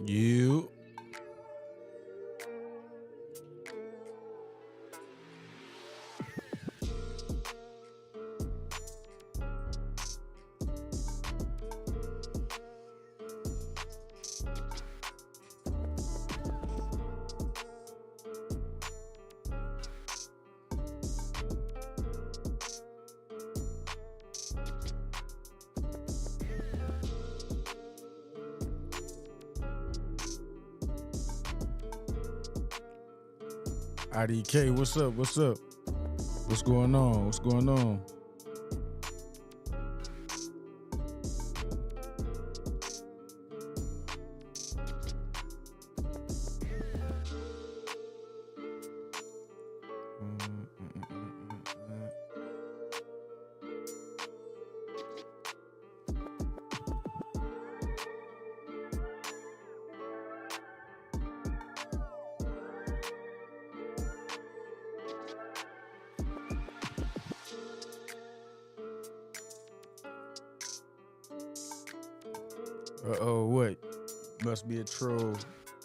You. IDK, what's up? What's up? What's going on? What's going on? Uh-oh, what? Must be a troll.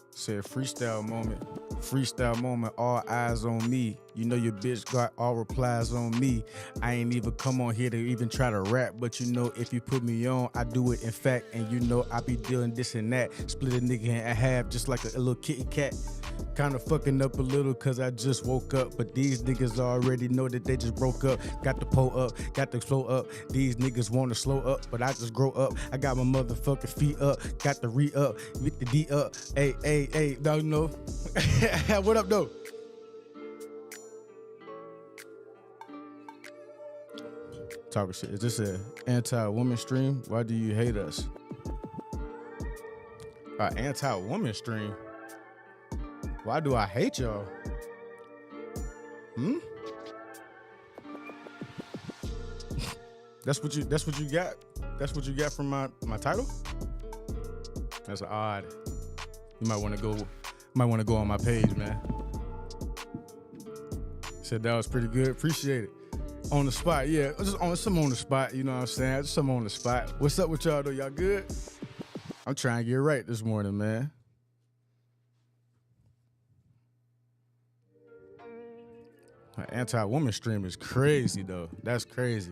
Said freestyle moment. Freestyle moment, all eyes on me. You know your bitch got all replies on me. I ain't even come on here to even try to rap, but you know if you put me on, I do it in fact. And you know I be doing this and that. Split a nigga in half just like a little kitty cat. Kinda fucking up a little cause I just woke up. But these niggas already know that they just broke up. Got the pull up, got the slow up. These niggas wanna slow up, but I just grow up. I got my motherfucking feet up, got the re-up, with the D up. Hey, no. What up though? Talking shit. Is this an anti-woman stream? Why do you hate us? Anti-woman stream? Why do I hate y'all? That's what you got? That's what you got from my title? That's odd. You might want to go on my page, man. Said that was pretty good. Appreciate it. On the spot, yeah. Just on the spot, you know what I'm saying? Just some on the spot. What's up with y'all though? Y'all good? I'm trying to get right this morning, man. Anti-woman stream is crazy though. That's crazy.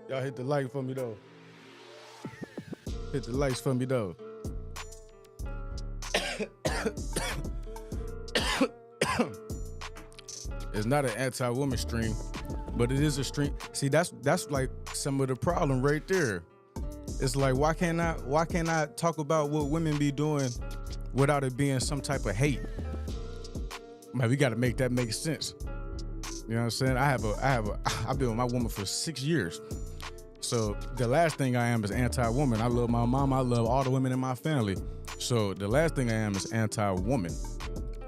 Y'all hit the like for me though. Hit the likes for me though. It's not an anti-woman stream, but it is a stream. See, that's like some of the problem right there. It's like why can't I talk about what women be doing without it being some type of hate? Man, we got to make that make sense. You know what I'm saying? I've been with my woman for 6 years. So the last thing I am is anti-woman. I love my mom. I love all the women in my family. So the last thing I am is anti-woman.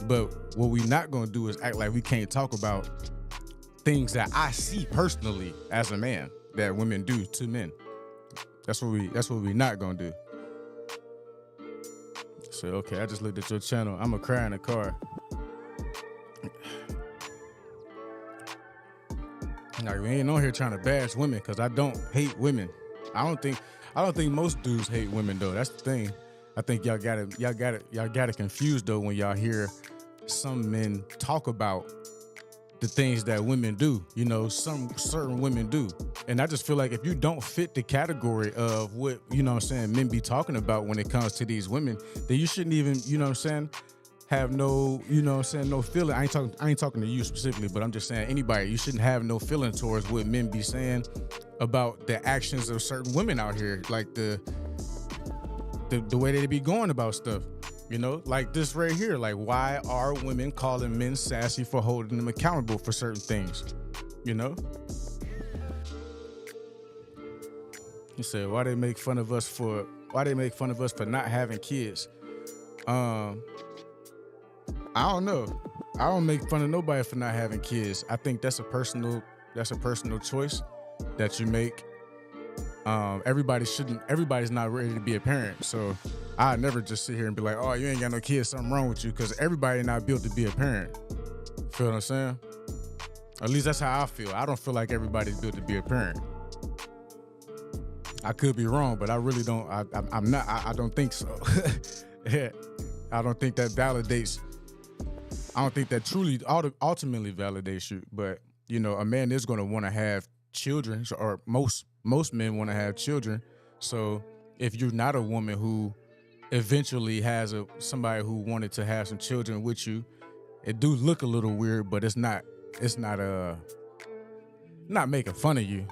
But what we not gonna do is act like we can't talk about things that I see personally as a man that women do to men. That's what we not gonna do. say, okay, I just looked at your channel. I'm gonna cry in the car. Like, we ain't on here trying to bash women, because I don't hate women. I don't think most dudes hate women though. That's the thing. I think y'all got it confused though when y'all hear some men talk about the things that women do. You know, some certain women do. And I just feel like if you don't fit the category of what, you know what I'm saying, men be talking about when it comes to these women, then you shouldn't even, you know what I'm saying, have no, you know what I'm saying, no feeling. I ain't talking to you specifically, but I'm just saying anybody, you shouldn't have no feeling towards what men be saying about the actions of certain women out here, like the way they be going about stuff. You know, like this right here, like, why are women calling men sassy for holding them accountable for certain things? You know? He said, why they make fun of us for not having kids? I don't know. I don't make fun of nobody for not having kids. I think that's a personal choice that you make. Everybody's not ready to be a parent. So I never just sit here and be like, oh, you ain't got no kids, something wrong with you, because everybody not built to be a parent. Feel what I'm saying? At least that's how I feel. I don't feel like everybody's built to be a parent. I could be wrong, but I really don't. I'm not. I don't think so. Yeah, I don't think that validates. I don't think that truly ultimately validates you. But you know, a man is going to want to have children, or most men want to have children. So if you're not a woman who eventually has somebody who wanted to have some children with you, it do look a little weird, but it's not making fun of you.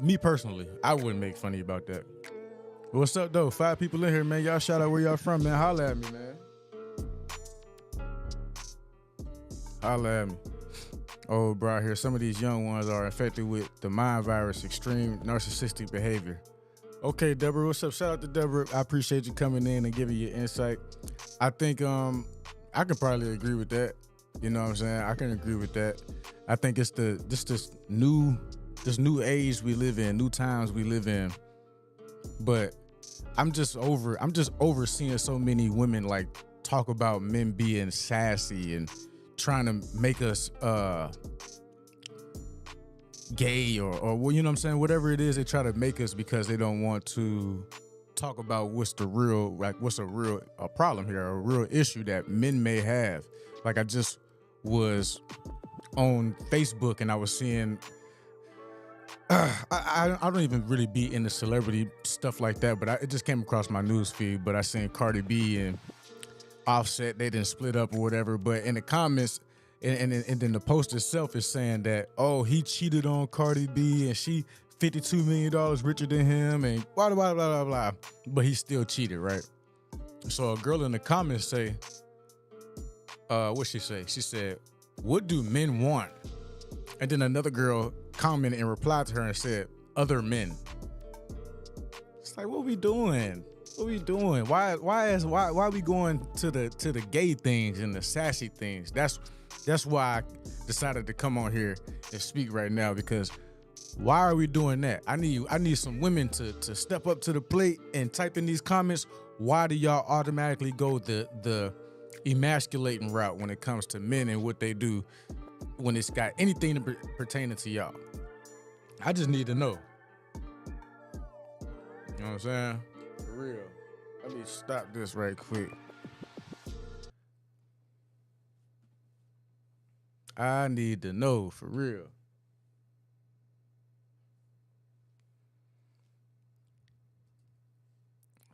Me personally, I wouldn't make fun of you about that. What's up though? 5 people in here, man. Y'all shout out where y'all from, man. Holla at me, man. Holla at me. Oh, bro, here, some of these young ones are infected with the mind virus, extreme narcissistic behavior. Okay, Deborah, what's up? Shout out to Deborah. I appreciate you coming in and giving your insight. I think I can probably agree with that. You know what I'm saying? I can agree with that. I think it's this new age we live in, new times we live in. But I'm just over seeing so many women like talk about men being sassy and trying to make us gay or you know what I'm saying, whatever it is they try to make us, because they don't want to talk about what's a problem here, a real issue that men may have. Like, I just was on Facebook and I was seeing I don't even really be into celebrity stuff like that, but it just came across my news feed. But I seen Cardi B and Offset, they didn't split up or whatever, but in the comments and then the post itself is saying that, oh, he cheated on Cardi B and she $52 million richer than him and blah, blah, blah, blah, blah, but he still cheated, right? So a girl in the comments say, what'd she say? She said, what do men want? And then another girl commented and replied to her and said, other men. It's like, what we doing? What we doing? Why are we going to the gay things and the sassy things? That's why I decided to come on here and speak right now, because why are we doing that? I need some women to step up to the plate and type in these comments. Why do y'all automatically go the emasculating route when it comes to men and what they do when it's got anything pertaining to y'all? I just need to know. You know what I'm saying? For real. Let me stop this right quick. I need to know, for real.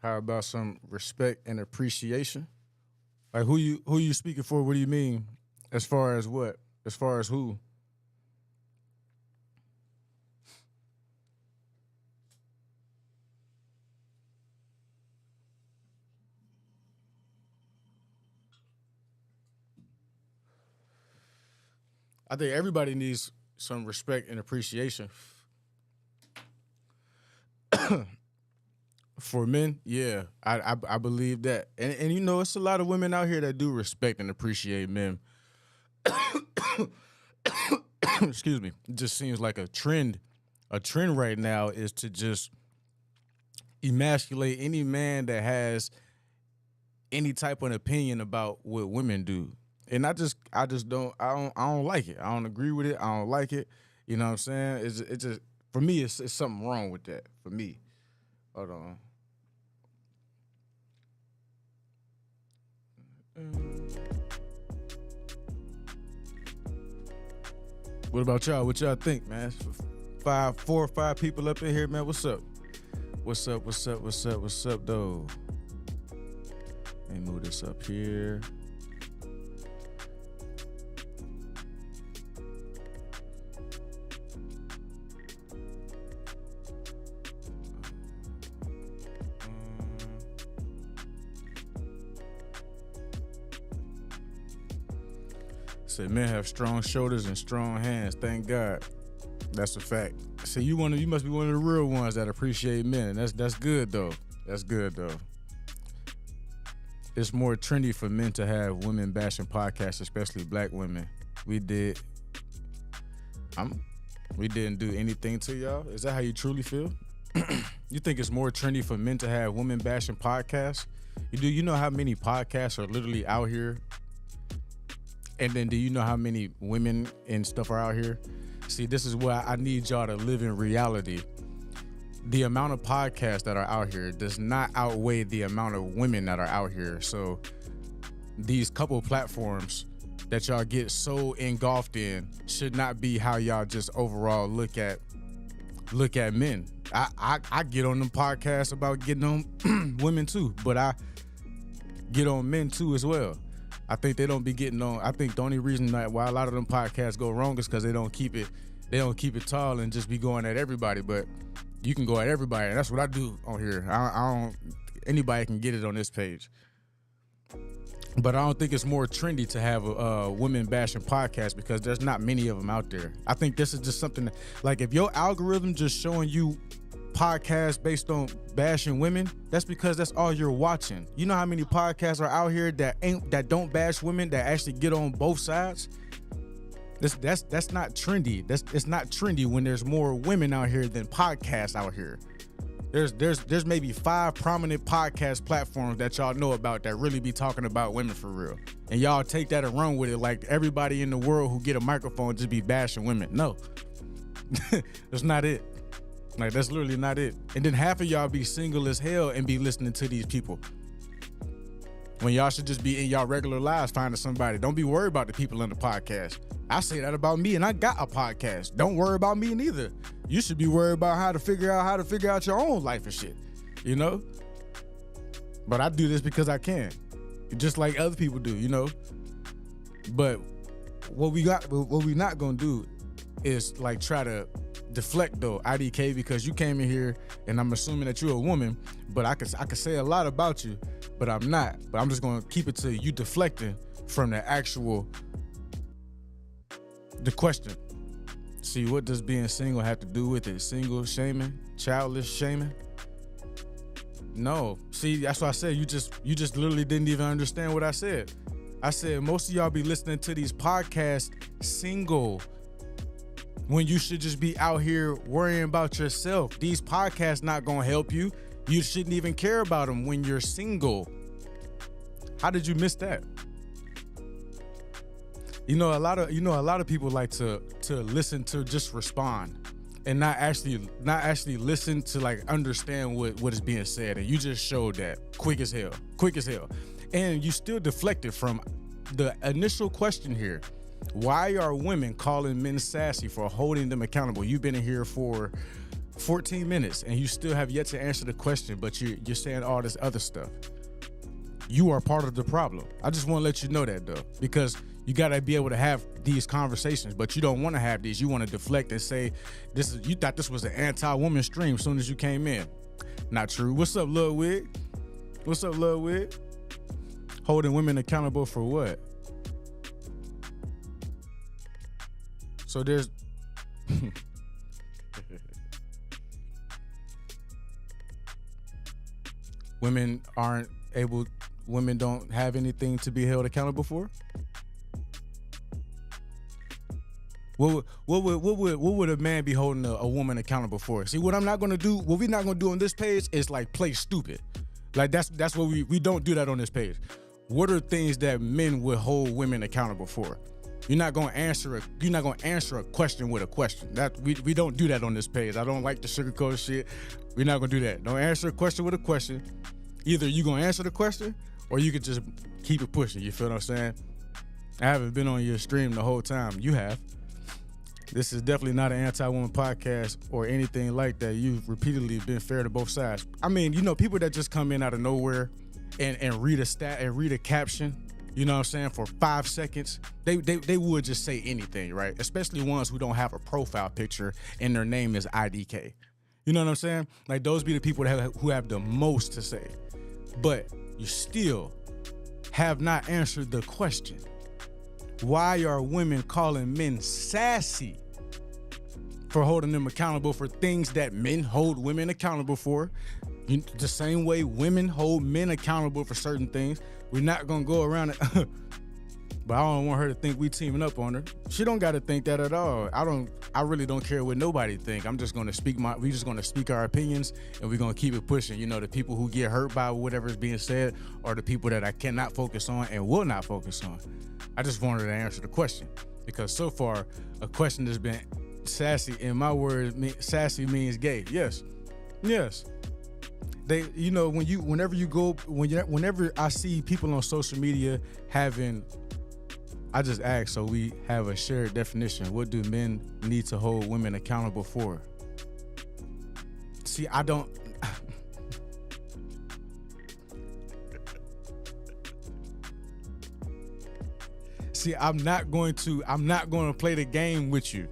How about some respect and appreciation? Like, who you speaking for? What do you mean? As far as what? As far as who? I think everybody needs some respect and appreciation. For men, yeah, I believe that. And you know, it's a lot of women out here that do respect and appreciate men. Excuse me. It just seems like a trend. A trend right now is to just emasculate any man that has any type of opinion about what women do. And I don't like it. I don't agree with it. I don't like it. You know what I'm saying? It's just for me it's something wrong with that. For me. Hold on. What about y'all? What y'all think, man? 4 or 5 people up in here, man. What's up? What's up, though? Let me move this up here. Said men have strong shoulders and strong hands. Thank God. That's a fact. See, you must be one of the real ones that appreciate men. That's good though. That's good though. It's more trendy for men to have women bashing podcasts, especially black women. We didn't do anything to y'all. Is that how you truly feel? You think it's more trendy for men to have women bashing podcasts? You know how many podcasts are literally out here? And then do you know how many women and stuff are out here? See, this is why I need y'all to live in reality. The amount of podcasts that are out here does not outweigh the amount of women that are out here. So these couple platforms that y'all get so engulfed in should not be how y'all just overall look at men. I get on them podcasts about getting on women too, but I get on men too as well. I think they don't be getting on. I think the only reason that why a lot of them podcasts go wrong is because they don't keep it tall and just be going at everybody. But you can go at everybody, and that's what I do on here. I don't. Anybody can get it on this page. But I don't think it's more trendy to have a women bashing podcast because there's not many of them out there. I think this is just something that, like, if your algorithm just showing you podcasts based on bashing women, that's because that's all you're watching. You know how many podcasts are out here that don't bash women, that actually get on both sides? That's not trendy. It's not trendy when there's more women out here than podcasts out here. There's maybe 5 prominent podcast platforms that y'all know about that really be talking about women for real. And y'all take that and run with it like everybody in the world who get a microphone just be bashing women. No. That's not it. Like, that's literally not it. And then half of y'all be single as hell and be listening to these people. When y'all should just be in y'all regular lives finding somebody. Don't be worried about the people in the podcast. I say that about me, and I got a podcast. Don't worry about me neither. You should be worried about how to figure out your own life and shit. You know? But I do this because I can. Just like other people do, you know? But what we not gonna do is like try to deflect though, IDK, because you came in here and I'm assuming that you're a woman, but I could say a lot about you, but I'm not. But I'm just gonna keep it to you deflecting from the question. See, what does being single have to do with it? Single shaming? Childless shaming? No. See, that's why I said you just literally didn't even understand what I said. I said most of y'all be listening to these podcasts single, when you should just be out here worrying about yourself. These podcasts not gonna help you. You shouldn't even care about them when you're single. How did you miss that? A lot of people like to listen to just respond and not actually listen to like understand what is being said. And you just showed that quick as hell. And you still deflected from the initial question here. Why are women calling men sassy for holding them accountable? You've been in here for 14 minutes and you still have yet to answer the question, but you're saying all this other stuff. You are part of the problem. I just want to let you know that though, because you got to be able to have these conversations, but you don't want to have these. You want to deflect and say, you thought this was an anti-woman stream as soon as you came in. Not true. What's up, Lil Wig? Holding women accountable for what? So there's women don't have anything to be held accountable for? What would a man be holding a woman accountable for? See, what we're not gonna do on this page is like play stupid. Like that's what we don't do that on this page. What are things that men would hold women accountable for? You're not gonna answer a question with a question. That we don't do that on this page. I don't like the sugarcoat shit. We're not gonna do that. Don't answer a question with a question. Either you gonna answer the question or you could just keep it pushing. You feel what I'm saying? I haven't been on your stream the whole time. You have. This is definitely not an anti-woman podcast or anything like that. You've repeatedly been fair to both sides. I mean, people that just come in out of nowhere and read a stat and read a caption, you know what I'm saying, for 5 seconds, they would just say anything, right? Especially ones who don't have a profile picture and their name is IDK. You know what I'm saying? Like, those be the people who have the most to say. But you still have not answered the question. Why are women calling men sassy for holding them accountable for things that men hold women accountable for? The same way women hold men accountable for certain things. We're not going to go around it. But I don't want her to think we teaming up on her. She don't got to think that at all. I really don't care what nobody think. I'm just going to we just going to speak our opinions, and we're going to keep it pushing. The people who get hurt by whatever's being said are the people that I cannot focus on and will not focus on. I just wanted to answer the question, because so far a question has been sassy. In my words, sassy means gay. Yes. They, whenever I see people on social media having, I just ask so we have a shared definition. What do men need to hold women accountable for? See, I don't. See, I'm not going to play the game with you.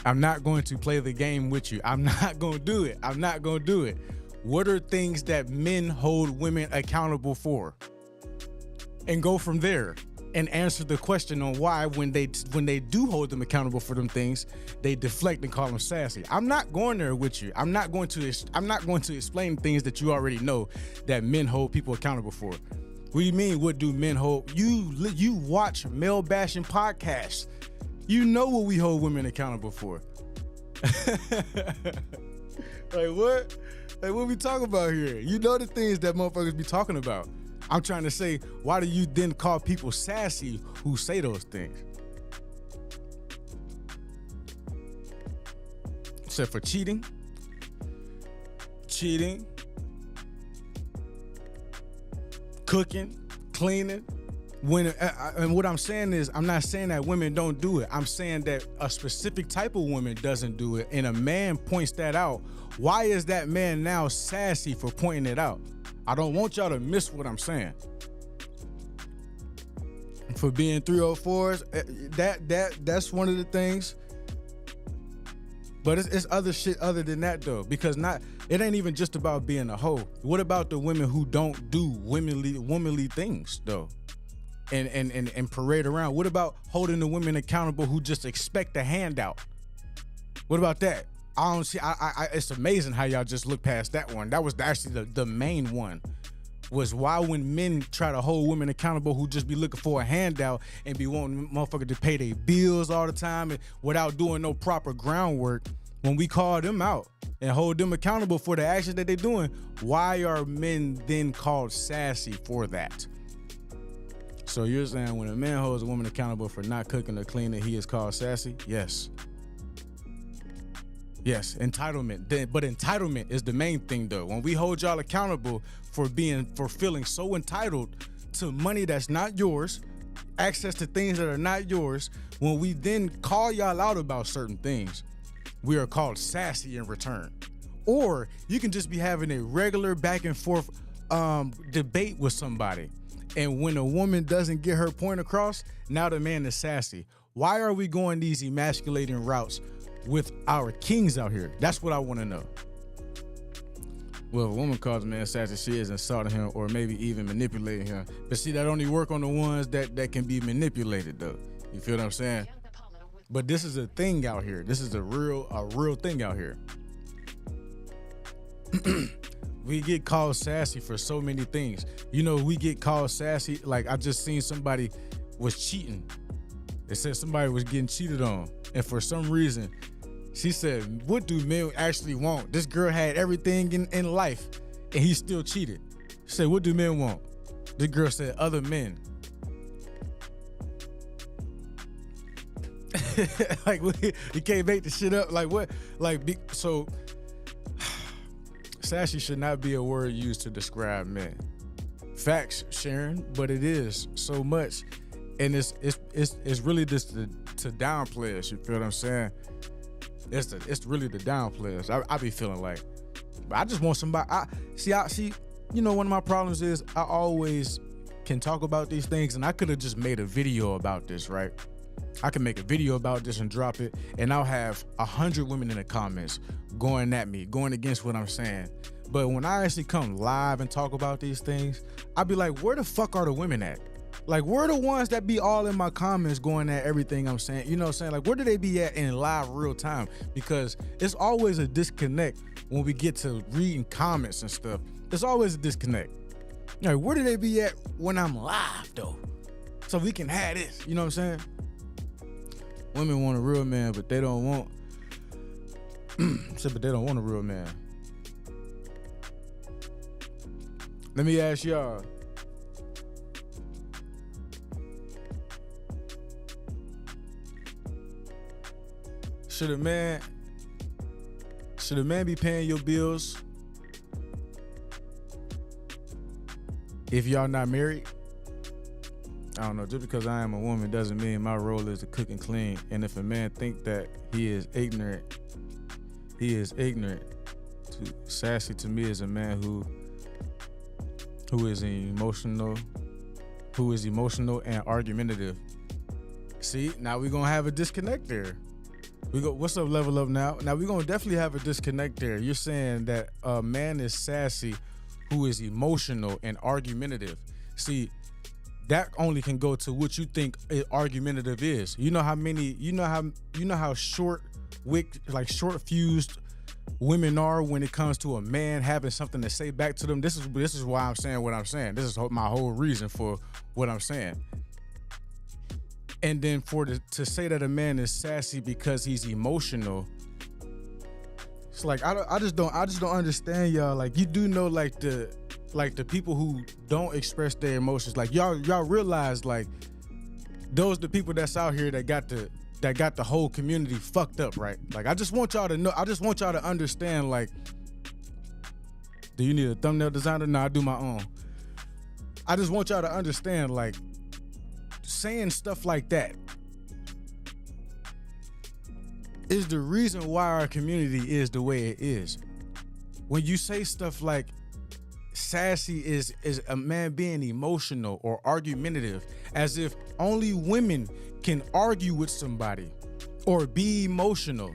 I'm not going to play the game with you. I'm not going to do it. What are things that men hold women accountable for? And go from there and answer the question on why when they do hold them accountable for them things, they deflect and call them sassy. I'm not going there with you. I'm not going to explain things that you already know that men hold people accountable for. What do you mean, what do men hold? You watch male bashing podcasts. You know what we hold women accountable for. Like, what? Like, what we talking about here? You know the things that motherfuckers be talking about. I'm trying to say, why do you then call people sassy who say those things? Except for cheating, cooking, cleaning. And what I'm saying is, I'm not saying that women don't do it. I'm saying that a specific type of woman doesn't do it, and a man points that out. Why is that man now sassy for pointing it out? I don't want y'all to miss what I'm saying. For being 304s, that's one of the things. But it's other shit other than that, though, because it ain't even just about being a hoe. What about the women who don't do womanly things, though, and parade around? What about holding the women accountable who just expect a handout? What about that? I don't see. It's amazing how y'all just look past that one. That was actually the main one. Was why when men try to hold women accountable who just be looking for a handout and be wanting motherfuckers to pay their bills all the time and without doing no proper groundwork, when we call them out and hold them accountable for the actions that they're doing, why are men then called sassy for that? So you're saying when a man holds a woman accountable for not cooking or cleaning, he is called sassy? Yes. Yes, entitlement. But entitlement is the main thing, though. When we hold y'all accountable for feeling so entitled to money that's not yours, access to things that are not yours, when we then call y'all out about certain things, we are called sassy in return. Or you can just be having a regular back and forth debate with somebody, and when a woman doesn't get her point across, now the man is sassy. Why are we going these emasculating routes with our kings out here? That's what I want to know. Well, if a woman calls a man sassy, she is insulting him or maybe even manipulating him. But see, that only work on the ones that can be manipulated, though. You feel what I'm saying? But this is a thing out here. This is a real thing out here. We get called sassy for so many things. We get called sassy. Like, I just seen somebody was cheating. They said somebody was getting cheated on. And for some reason, she said, what do men actually want? This girl had everything in life. and he still cheated. She said, what do men want? The girl said, other men. Like, you can't make the shit up. Like, what? Like, so sassy should not be a word used to describe men. Facts, Sharon, but it is so much, and it's really just to downplay us. You feel what I'm saying? It's really the downplay us. I be feeling like, but I just want somebody. I see. You know, one of my problems is I always can talk about these things, and I could have just made a video about this, right? I can make a video about this and drop it, and I'll have 100 women in the comments going at me, going against what I'm saying. But when I actually come live and talk about these things, I'll be like, where the fuck are the women at? Like, where are the ones that be all in my comments going at everything I'm saying? You know what I'm saying? Like, where do they be at in live real time? Because it's always a disconnect when we get to reading comments and stuff. There's always a disconnect. Like, where do they be at when I'm live, though? So we can have this, you know what I'm saying? Women want a real man, but they don't want but they don't want a real man. Let me ask y'all. Should a man be paying your bills if y'all not married? I don't know, just because I am a woman doesn't mean my role is to cook and clean. And if a man think that he is ignorant. Sassy to me is a man who is emotional and argumentative. See, now we're gonna have a disconnect there. What's up, level up now? Now we're gonna definitely have a disconnect there. You're saying that a man is sassy who is emotional and argumentative. See, that only can go to what you think argumentative is. You know how short fused women are when it comes to a man having something to say back to them. This is why I'm saying what I'm saying. This is my whole reason for what I'm saying. And then to say that a man is sassy because he's emotional, it's like I just don't understand y'all. Like, you do know, like the people who don't express their emotions, like y'all realize, like, those the people that's out here that got the whole community fucked up, right? Like, I just want y'all to know, I just want y'all to understand, like, do you need a thumbnail designer? No, I do my own. I just want y'all to understand, like, saying stuff like that is the reason why our community is the way it is. When you say stuff like sassy is a man being emotional or argumentative, as if only women can argue with somebody or be emotional.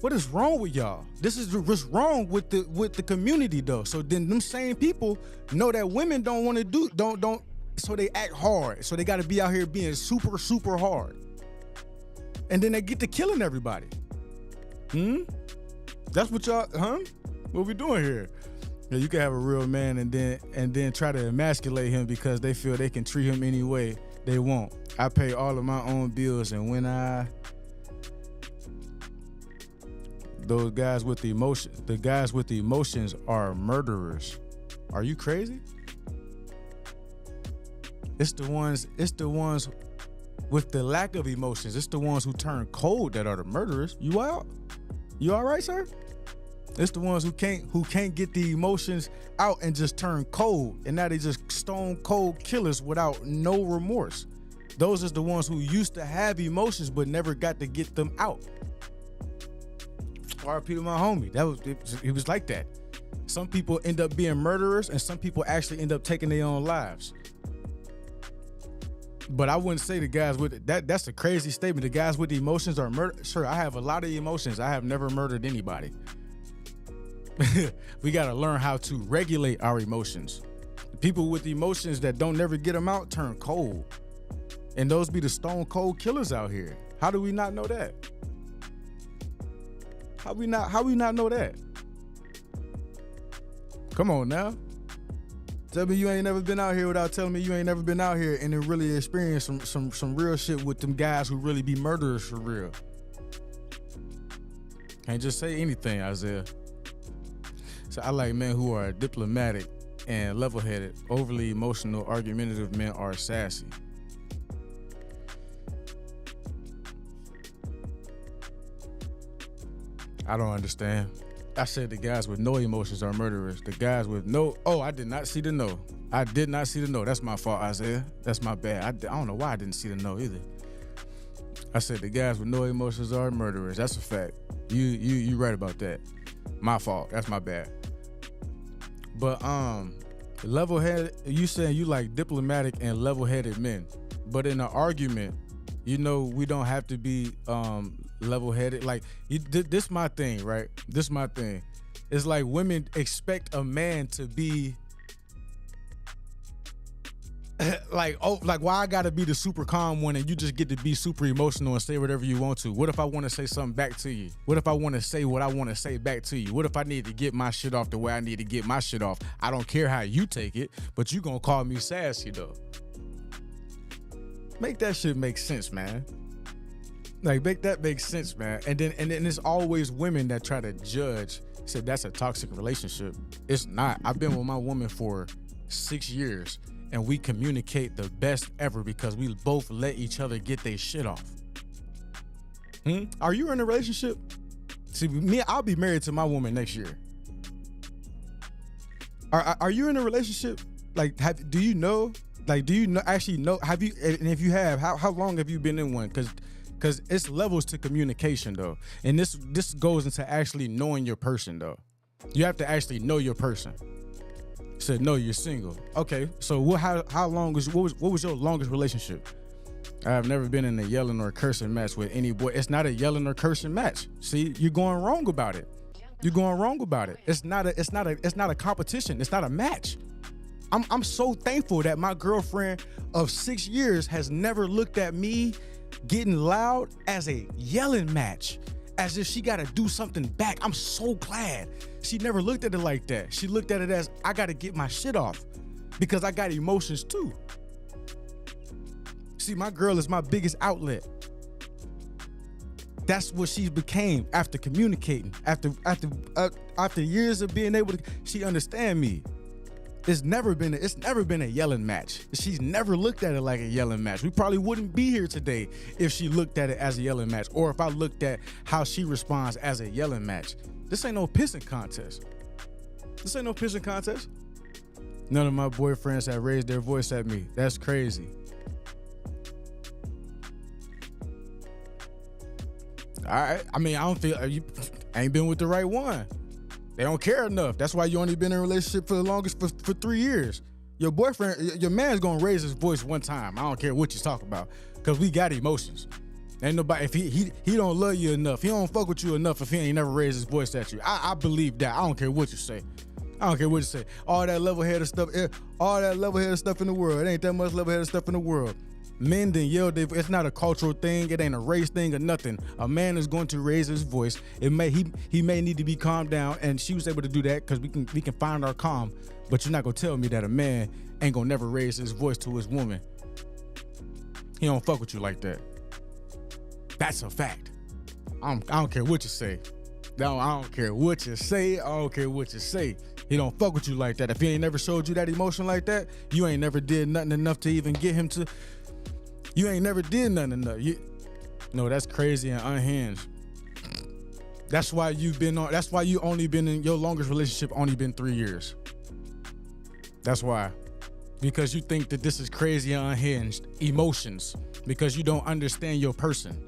What is wrong with y'all? This is what's wrong with the community, though. So then them same people know that women don't want to don't so they act hard. So they got to be out here being super, super hard. And then they get to killing everybody. That's what y'all, What we doing here? Yeah, you can have a real man and then try to emasculate him because they feel they can treat him any way they want. I pay all of my own bills, and when those guys with the emotions are murderers. Are you crazy? It's the ones with the lack of emotions. It's the ones who turn cold that are the murderers. You out? You all right, sir? It's the ones who can't get the emotions out and just turn cold, and now they just stone cold killers without no remorse. Those are the ones who used to have emotions but never got to get them out. RP to my homie. It was like that. Some people end up being murderers, and some people actually end up taking their own lives. But I wouldn't say the guys with that's a crazy statement. The guys with the emotions are murder. Sure, I have a lot of emotions. I have never murdered anybody. We got to learn how to regulate our emotions. The people with the emotions that don't never get them out turn cold. And those be the stone cold killers out here. How do we not know that? How we not know that? Come on now. Tell me you ain't never been out here without telling me you ain't never been out here and then really experienced some real shit with them guys who really be murderers for real. Can't just say anything, Isaiah. So I like men who are diplomatic and level-headed. Overly emotional, argumentative men are sassy. I don't understand. I said the guys with no emotions are murderers. The guys with no, I did not see the no. I did not see the no. That's my fault, Isaiah. That's my bad. I don't know why I didn't see the no either. I said the guys with no emotions are murderers. That's a fact. You right about that. My fault. That's my bad. But level-headed, you saying you like diplomatic and level-headed men. But in an argument, we don't have to be level-headed. Like, this my thing, right? This my thing. It's like women expect a man to be like why I gotta be the super calm one and you just get to be super emotional and say whatever you want to? What if I want to say something back to you? What if I want to say what I want to say back to you? What if I need to get my shit off the way I need to get my shit off? I don't care how you take it, but you gonna call me sassy though. Make that shit make sense, man. Like, make that make sense, man. And then it's always women that try to judge, say that's a toxic relationship. It's not. I've been with my woman for 6 years and we communicate the best ever because we both let each other get their shit off. Are you in a relationship? See, me, I'll be married to my woman next year. Are you in a relationship? Like, do you know? Actually know? Have you? And if you have, how long have you been in one? Because it's levels to communication though, and this goes into actually knowing your person though. You have to actually know your person. Said no, you're single. Okay, so how long what was your longest relationship? I have never been in a yelling or cursing match with any boy. It's not a yelling or cursing match. See, you're going wrong about it. You're going wrong about it. It's not a competition. It's not a match. I'm so thankful that my girlfriend of 6 years has never looked at me getting loud as a yelling match, as if she got to do something back. I'm so glad she never looked at it like that. She looked at it as I got to get my shit off because I got emotions too. See, my girl is my biggest outlet. That's what she became after communicating. After years of being able to, she understand me. It's never been a yelling match. She's never looked at it like a yelling match. We probably wouldn't be here today if she looked at it as a yelling match, or if I looked at how she responds as a yelling match. This ain't no pissing contest. This ain't no pissing contest. None of my boyfriends have raised their voice at me. That's crazy. All right. I mean, I don't feel you ain't been with the right one. They don't care enough. That's why you only been in a relationship for the longest for 3 years. Your boyfriend, your man's gonna raise his voice one time. I don't care what you talk about, cause we got emotions. Ain't nobody, if he don't love you enough, he don't fuck with you enough if he ain't never raised his voice at you. I believe that. I don't care what you say. I don't care what you say. All that level-headed stuff in the world. It ain't that much level-headed stuff in the world. Men then yell. It's not a cultural thing. It ain't a race thing or nothing. A man is going to raise his voice. He may need to be calmed down, and she was able to do that because we can find our calm. But you're not gonna tell me that a man ain't gonna never raise his voice to his woman. He don't fuck with you like that. That's a fact. I don't care what you say. No, I don't care what you say. I don't care what you say. He don't fuck with you like that. If he ain't never showed you that emotion like that, you ain't never did nothing enough to even get him to. You ain't never did nothing enough. No, that's crazy and unhinged. That's why you only been in your longest relationship only been 3 years. That's why. Because you think that this is crazy and unhinged. Emotions. Because you don't understand your person.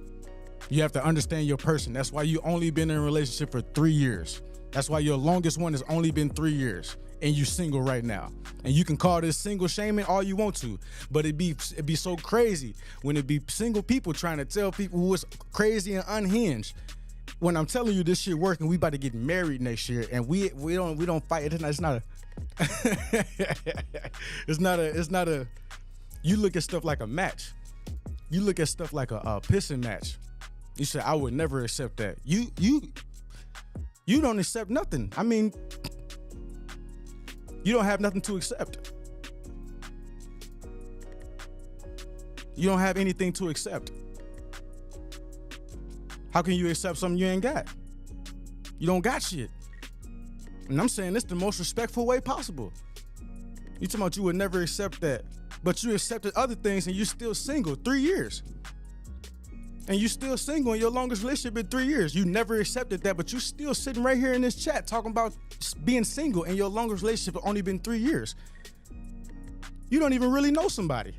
You have to understand your person. That's why you only been in a relationship for 3 years. That's why your longest one has only been 3 years. And you single right now. And you can call this single shaming all you want to. But it'd be so crazy when it be single people trying to tell people who is crazy and unhinged. When I'm telling you this shit working, we about to get married next year, and we don't fight. It's not a. You look at stuff like a match. You look at stuff like a pissing match. You say I would never accept that. You don't accept nothing. I mean, you don't have nothing to accept. You don't have anything to accept. How can you accept something you ain't got? You don't got shit. And I'm saying this the most respectful way possible. You talking about you would never accept that, but you accepted other things and you still single 3 years. And you still single in your longest relationship in 3 years. You never accepted that, but you still sitting right here in this chat talking about being single and your longest relationship only been 3 years. You don't even really know somebody.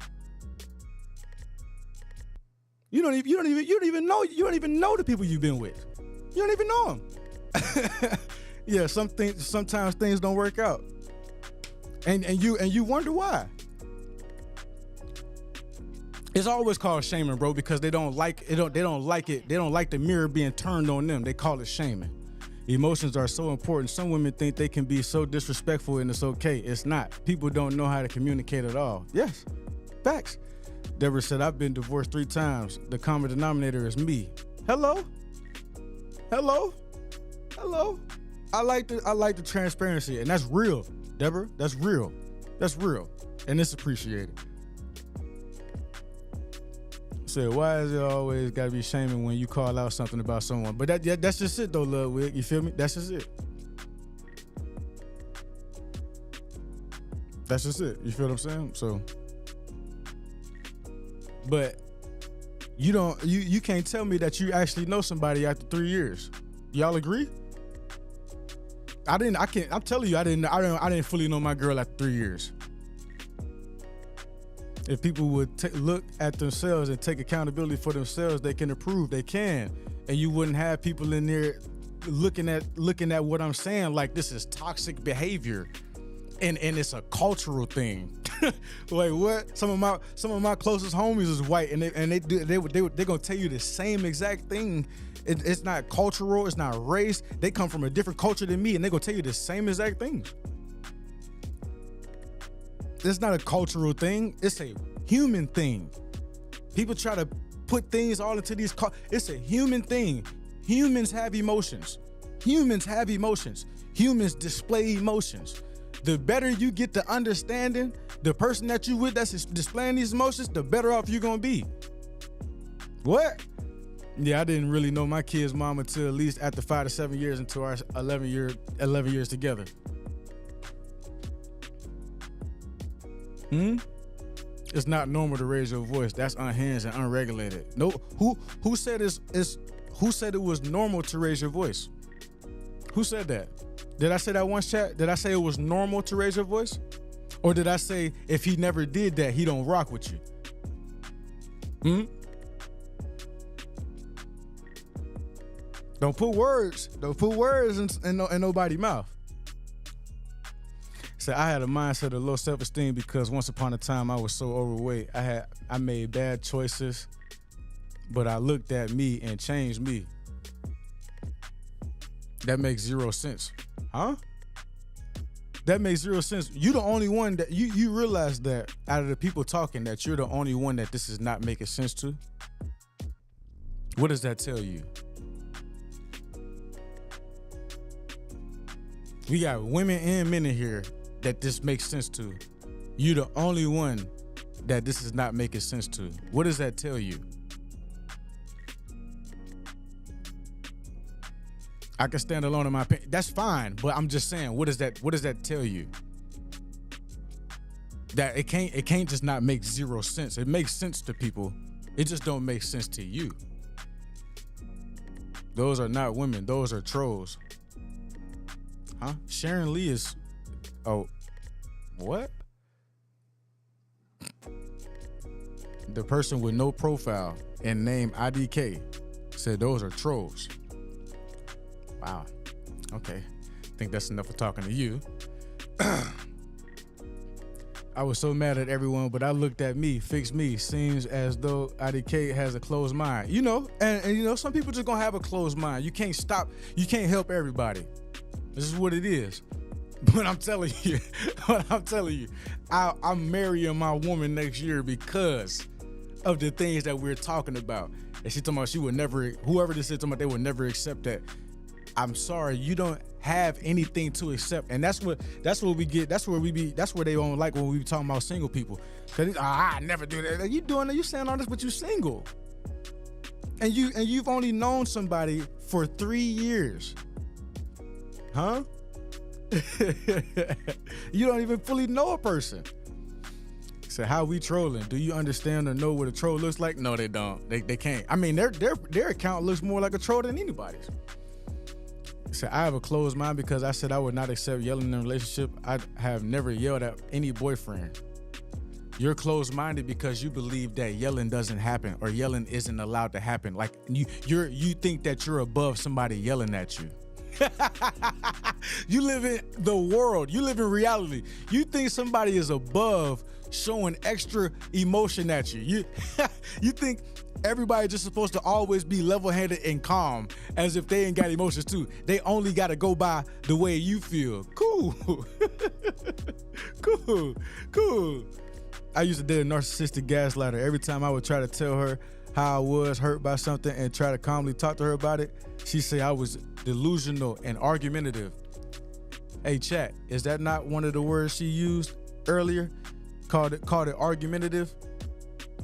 You don't even know the people you've been with. You don't even know them. Yeah, sometimes things don't work out. And you wonder why. It's always called shaming, bro, because they don't like it. They don't like the mirror being turned on them. They call it shaming. Emotions are so important. Some women think they can be so disrespectful and it's okay. It's not. People don't know how to communicate at all. Yes, facts. Deborah said, I've been divorced 3 times. The common denominator is me. Hello? I like the transparency, and that's real, Deborah. That's real, and it's appreciated. Said, why is it always got to be shaming when you call out something about someone? But that's just it, though, Love Wig. You feel me? That's just it. That's just it. You feel what I'm saying? So, but you can't tell me that you actually know somebody after 3 years. Y'all agree? I'm telling you, I didn't fully know my girl after 3 years. If people would look at themselves and take accountability for themselves, they can improve. They can, and you wouldn't have people in there looking at what I'm saying like this is toxic behavior, and it's a cultural thing. Like what? Some of my closest homies is white, and they're gonna tell you the same exact thing. It's not cultural. It's not race. They come from a different culture than me, and they're gonna tell you the same exact things. It's not a cultural thing. It's a human thing. People try to put things all into these. It's a human thing. Humans have emotions. Humans display emotions. The better you get to understanding the person that you with that's displaying these emotions, the better off you're gonna be. What? Yeah, I didn't really know my kid's mom until at least after 5 to 7 years into our 11 years together. It's not normal to raise your voice. That's unhinged and unregulated. No, who said it was normal to raise your voice? Who said that? Did I say that once, chat? Did I say it was normal to raise your voice? Or did I say if he never did that, he don't rock with you? Don't put words in nobody's mouth. So I had a mindset of low self-esteem because once upon a time I was so overweight. I made bad choices, but I looked at me and changed me. That makes 0 sense. Huh? That makes 0 sense. You the only one that you realize that out of the people talking that you're the only one that this is not making sense to. What does that tell you? We got women and men in here that this makes sense to. You the only one that this is not making sense to. What does that tell you? I can stand alone in my opinion. That's fine, but I'm just saying, what does that tell you? That it can't just not make 0 sense. It makes sense to people. It just don't make sense to you. Those are not women. Those are trolls. Huh? Sharon Lee is... Oh, what? The person with no profile and name IDK said those are trolls. Wow. Okay. I think that's enough for talking to you. I was so mad at everyone, but I looked at me, fix me. Seems as though IDK has a closed mind. You know, and you know, some people just gonna have a closed mind. You can't help everybody. This is what it is. But I'm telling you, I'm marrying my woman next year because of the things that we're talking about. And she talking about she would never, whoever this is talking about, they would never accept that. I'm sorry, you don't have anything to accept. And that's what we get. That's where they don't like when we be talking about single people. Cause I never do that. You saying all this, but you single. And you've only known somebody for 3 years. Huh? You don't even fully know a person. So how we trolling? Do you understand or know what a troll looks like? No, they don't. They can't. I mean, their account looks more like a troll than anybody's. So I have a closed mind because I said I would not accept yelling in a relationship. I have never yelled at any boyfriend. You're closed-minded because you believe that yelling doesn't happen or yelling isn't allowed to happen. Like you think that you're above somebody yelling at you. You live in the world. You live in reality. You think somebody is above showing extra emotion at you. You think everybody just supposed to always be level-headed and calm as if they ain't got emotions too. They only got to go by the way you feel. Cool. Cool. I used to date a narcissistic gaslighter. Every time I would try to tell her how I was hurt by something and try to calmly talk to her about it, she say I was delusional and argumentative. Hey, chat, is that not one of the words she used earlier? Called it argumentative?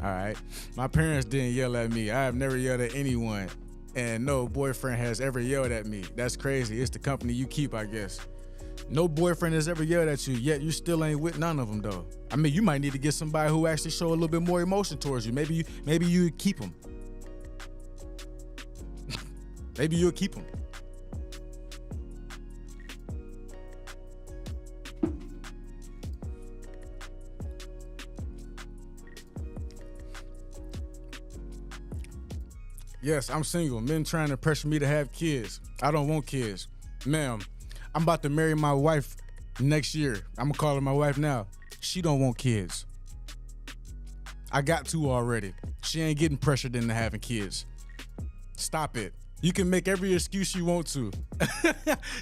All right. My parents didn't yell at me. I have never yelled at anyone. And no boyfriend has ever yelled at me. That's crazy. It's the company you keep, I guess. No boyfriend has ever yelled at you, yet you still ain't with none of them, though. I mean, you might need to get somebody who actually show a little bit more emotion towards you. Maybe you keep them. Maybe you'll keep them. Yes, I'm single. Men trying to pressure me to have kids. I don't want kids. Ma'am, I'm about to marry my wife next year. I'm gonna call her my wife now. She don't want kids. I got two already. She ain't getting pressured into having kids. Stop it. You can make every excuse you want to.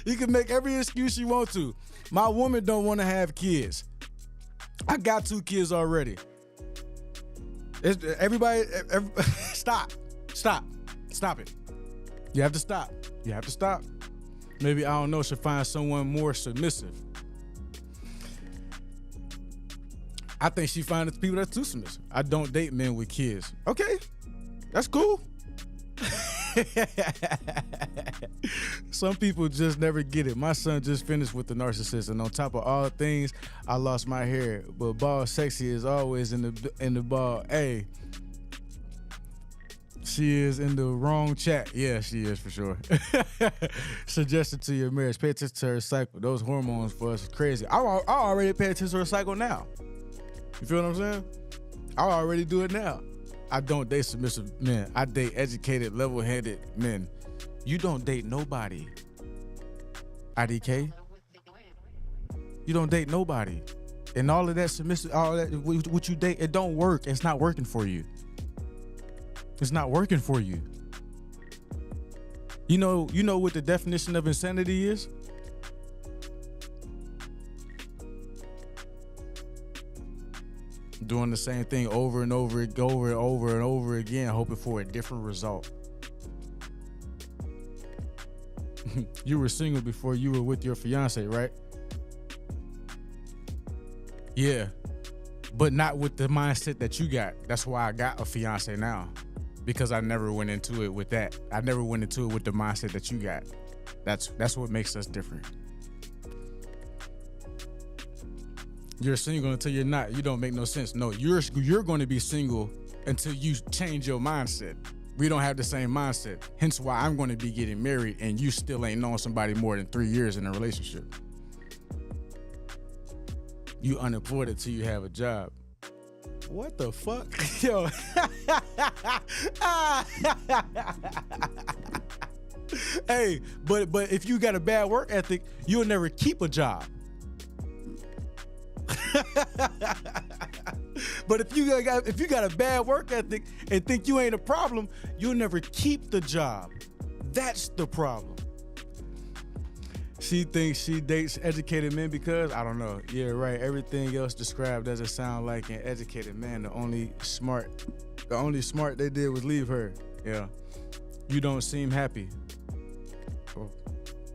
You can make every excuse you want to. My woman don't want to have kids. I got 2 kids already. Everybody, stop it. You have to stop. Maybe, I don't know, should find someone more submissive. I think she finds people that's too submissive. I don't date men with kids. Okay, that's cool. Some people just never get it. My son just finished with the narcissist, and on top of all things, I lost my hair. But ball sexy is always in the ball. Hey, she is in the wrong chat. Yeah, she is for sure. Suggested to your marriage, pay attention to her cycle. Those hormones for us is crazy. I already pay attention to her cycle now. You feel what I'm saying? I already do it now. I don't date submissive men. I date educated, level-headed men. You don't date nobody. IDK. You don't date nobody. And all of that submissive, all that what you date, it don't work. It's not working for you. It's not working for you. You know what the definition of insanity is? Doing the same thing over and over again, hoping for a different result. You were single before you were with your fiance, right? Yeah, but not with the mindset that you got. That's why I got a fiance now, because I never went into it with that. I never went into it with the mindset that you got. That's what makes us different. You're single until you're not. You don't make no sense. No, you're going to be single until you change your mindset. We don't have the same mindset. Hence why I'm going to be getting married and you still ain't known somebody more than 3 years in a relationship. You unemployed until you have a job. What the fuck? Yo. Hey, but if you got a bad work ethic, you'll never keep a job. But if you got a bad work ethic and think you ain't a problem, you'll never keep the job. That's the problem. She thinks she dates educated men because, I don't know. Yeah, right. Everything else described doesn't sound like an educated man. The only smart they did was leave her. Yeah. You don't seem happy.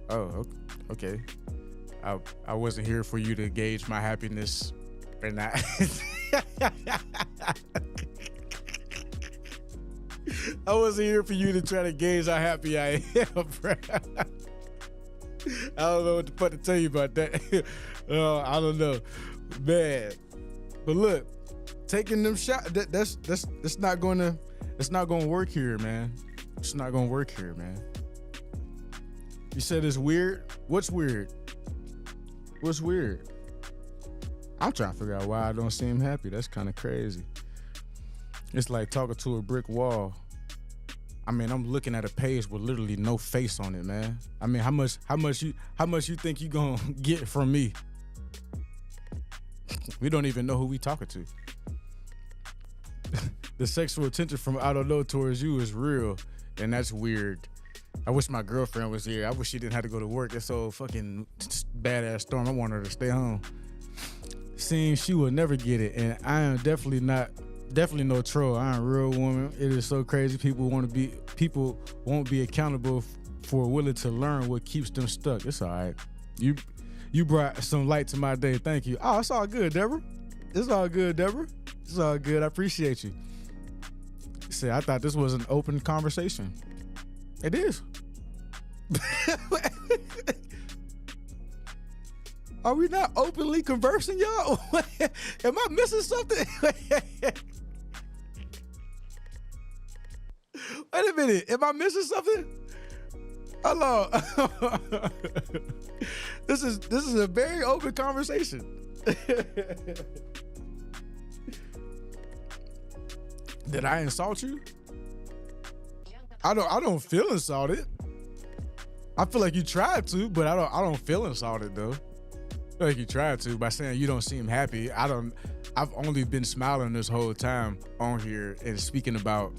Oh, okay. I wasn't here for you to gauge my happiness or not. I wasn't here for you to try to gauge how happy I am, bro. I don't know what the fuck to tell you about that. I don't know, man. But look, taking them shots, that's not gonna work here, man. It's not gonna work here, man. You said it's weird. What's weird? What's weird? I'm trying to figure out why I don't seem happy. That's kind of crazy. It's like talking to a brick wall. I mean, I'm looking at a page with literally no face on it, man. I mean, how much you think you gonna get from me? We don't even know who we talking to. The sexual attention from I don't know towards you is real, and that's weird. I wish my girlfriend was here. I wish she didn't have to go to work. It's so fucking badass storm. I want her to stay home. Seeing she will never get it, and I am definitely no troll. I'm a real woman. It is so crazy. People won't be accountable for willing to learn what keeps them stuck. It's all right. You brought some light to my day. Thank you. Oh, it's all good, Deborah. It's all good, Deborah. It's all good. I appreciate you. See, I thought this was an open conversation. It is. Are we not openly conversing, y'all? Am I missing something? Wait a minute. Am I missing something? Hello. This is a very open conversation. Did I insult you? I don't feel insulted. I feel like you tried to, but I don't feel insulted though. I feel like you tried to by saying you don't seem happy. I've only been smiling this whole time on here and speaking about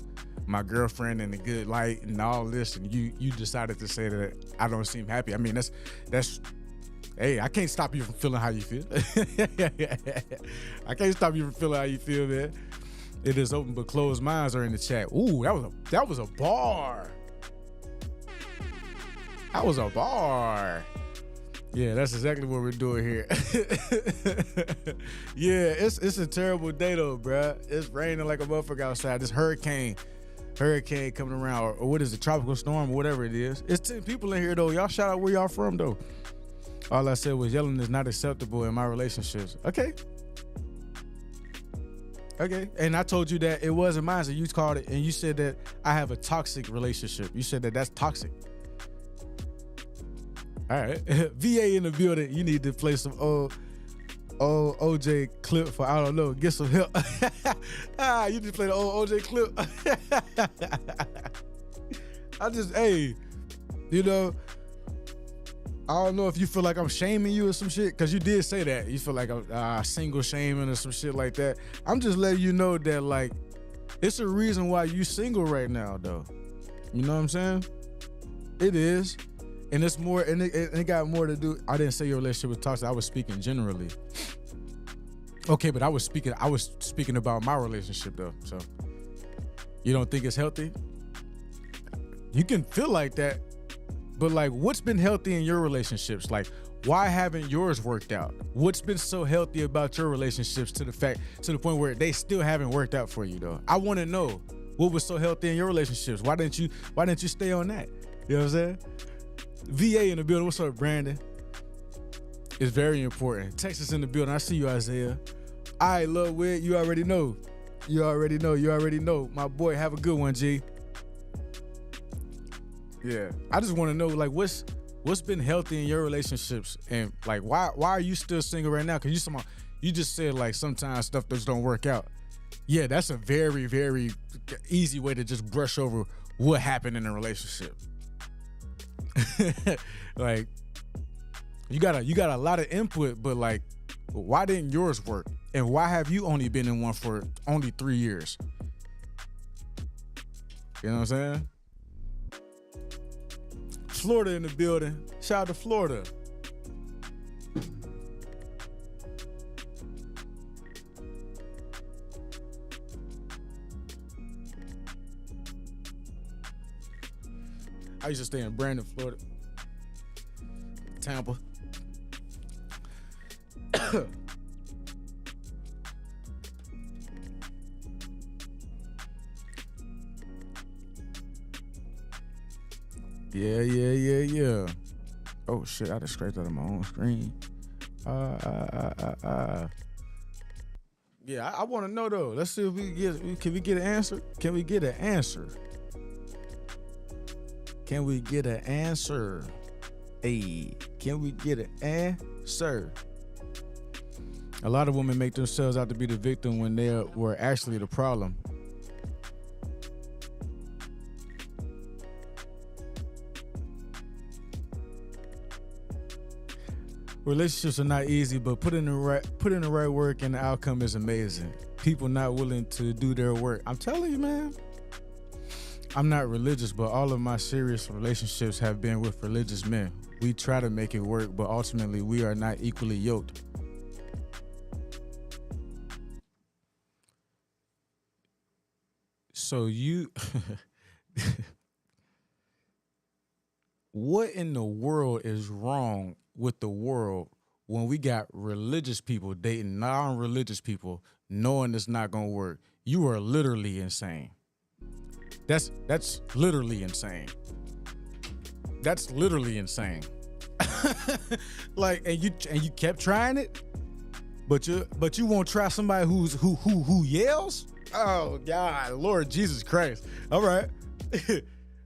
my girlfriend and the good light and all this, and you decided to say that I don't seem happy. I mean, that's hey, I can't stop you from feeling how you feel. I can't stop you from feeling how you feel, man. It is open, but closed minds are in the chat. Ooh, that was a bar. That was a bar. Yeah, that's exactly what we're doing here. Yeah, it's a terrible day though, bruh. It's raining like a motherfucker outside. This hurricane coming around, or what is it, tropical storm, or whatever it is. It's 10 people in here though. Y'all shout out where y'all from though. All I said was yelling is not acceptable in my relationships. Okay. And I told you that it wasn't mine, so you called it, and you said that I have a toxic relationship. You said that that's toxic. All right. VA in the building. You need to play some old OJ clip for, I don't know, get some help. You just play the old OJ clip. I don't know if you feel like I'm shaming you or some shit, because you did say that. You feel like I'm single shaming or some shit like that. I'm just letting you know that, like, it's a reason why you single right now, though. You know what I'm saying? It is. And it's more, and it got more to do. I didn't say your relationship was toxic. I was speaking generally. Okay, but I was speaking about my relationship, though. So, you don't think it's healthy? You can feel like that. But like, what's been healthy in your relationships? Like, why haven't yours worked out? What's been so healthy about your relationships to the point where they still haven't worked out for you though? I want to know what was so healthy in your relationships. Why didn't you stay on that? You know what I'm saying? VA in the building. What's up, Brandon? It's very important. Texas in the building. I see you, Isaiah. All right, Lil Wig, you already know. You already know. My boy, have a good one, G. Yeah, I just want to know, like, what's been healthy in your relationships, and like, why are you still single right now? Because you just said like sometimes stuff just don't work out. Yeah, that's a very, very easy way to just brush over what happened in a relationship. Like, you got a lot of input, but like, why didn't yours work? And why have you only been in one for only 3 years? You know what I'm saying? Florida in the building. Shout out to Florida. I used to stay in Brandon, Florida. Tampa. Yeah. Oh shit! I just scraped out of my own screen. Yeah, I want to know though. Let's see if can we get an answer? Can we get an answer? Can we get an answer? Hey, can we get an answer? A lot of women make themselves out to be the victim when they were actually the problem. Relationships are not easy, but put in the right work and the outcome is amazing. People not willing to do their work. I'm telling you, man. I'm not religious, but all of my serious relationships have been with religious men. We try to make it work, but ultimately we are not equally yoked. So you what in the world is wrong with the world when we got religious people dating non-religious people knowing it's not gonna work? You are literally insane. That's literally insane. That's literally insane. Like, and you kept trying it, but you won't try somebody who yells? Oh God, Lord Jesus Christ. All right.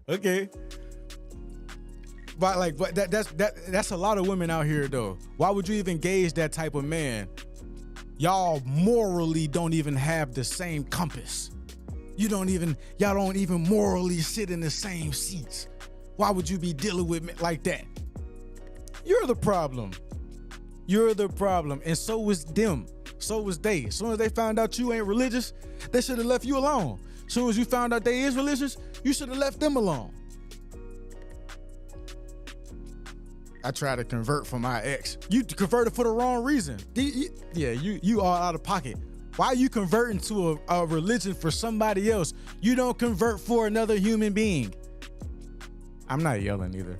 Okay. But that's a lot of women out here though. Why would you even gauge that type of man? Y'all morally don't even have the same compass. Y'all don't even morally sit in the same seats. Why would you be dealing with me like that? You're the problem. You're the problem. And so was them. So was they. As soon as they found out you ain't religious, they should have left you alone. As soon as you found out they is religious, you should have left them alone. I tried to convert for my ex. You converted for the wrong reason. Yeah, you are out of pocket. Why are you converting to a religion for somebody else? You don't convert for another human being. I'm not yelling either.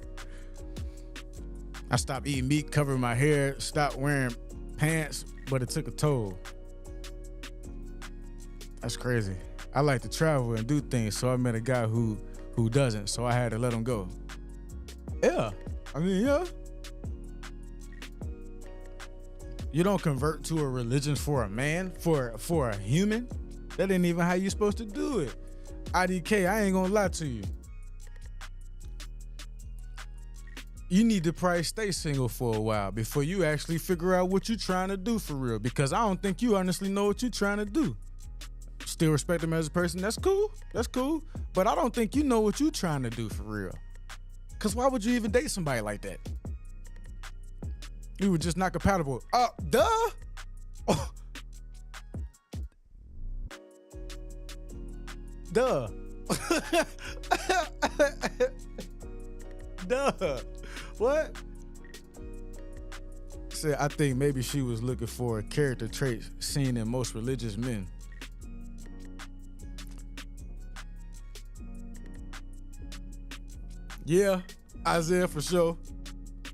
I stopped eating meat, covered my hair, stopped wearing pants, but it took a toll. That's crazy. I like to travel and do things, so I met a guy who doesn't, so I had to let him go. Yeah. I mean, yeah. You don't convert to a religion for a man, for a human. That ain't even how you supposed to do it. IDK, I ain't gonna lie to you. You need to probably stay single for a while before you actually figure out what you're trying to do for real, because I don't think you honestly know what you're trying to do. Still respect him as a person, that's cool. But I don't think you know what you're trying to do for real. Because why would you even date somebody like that? You were just not compatible. Duh. Oh. Duh. Duh. What? Said, I think maybe she was looking for a character trait seen in most religious men. Yeah, Isaiah, for sure.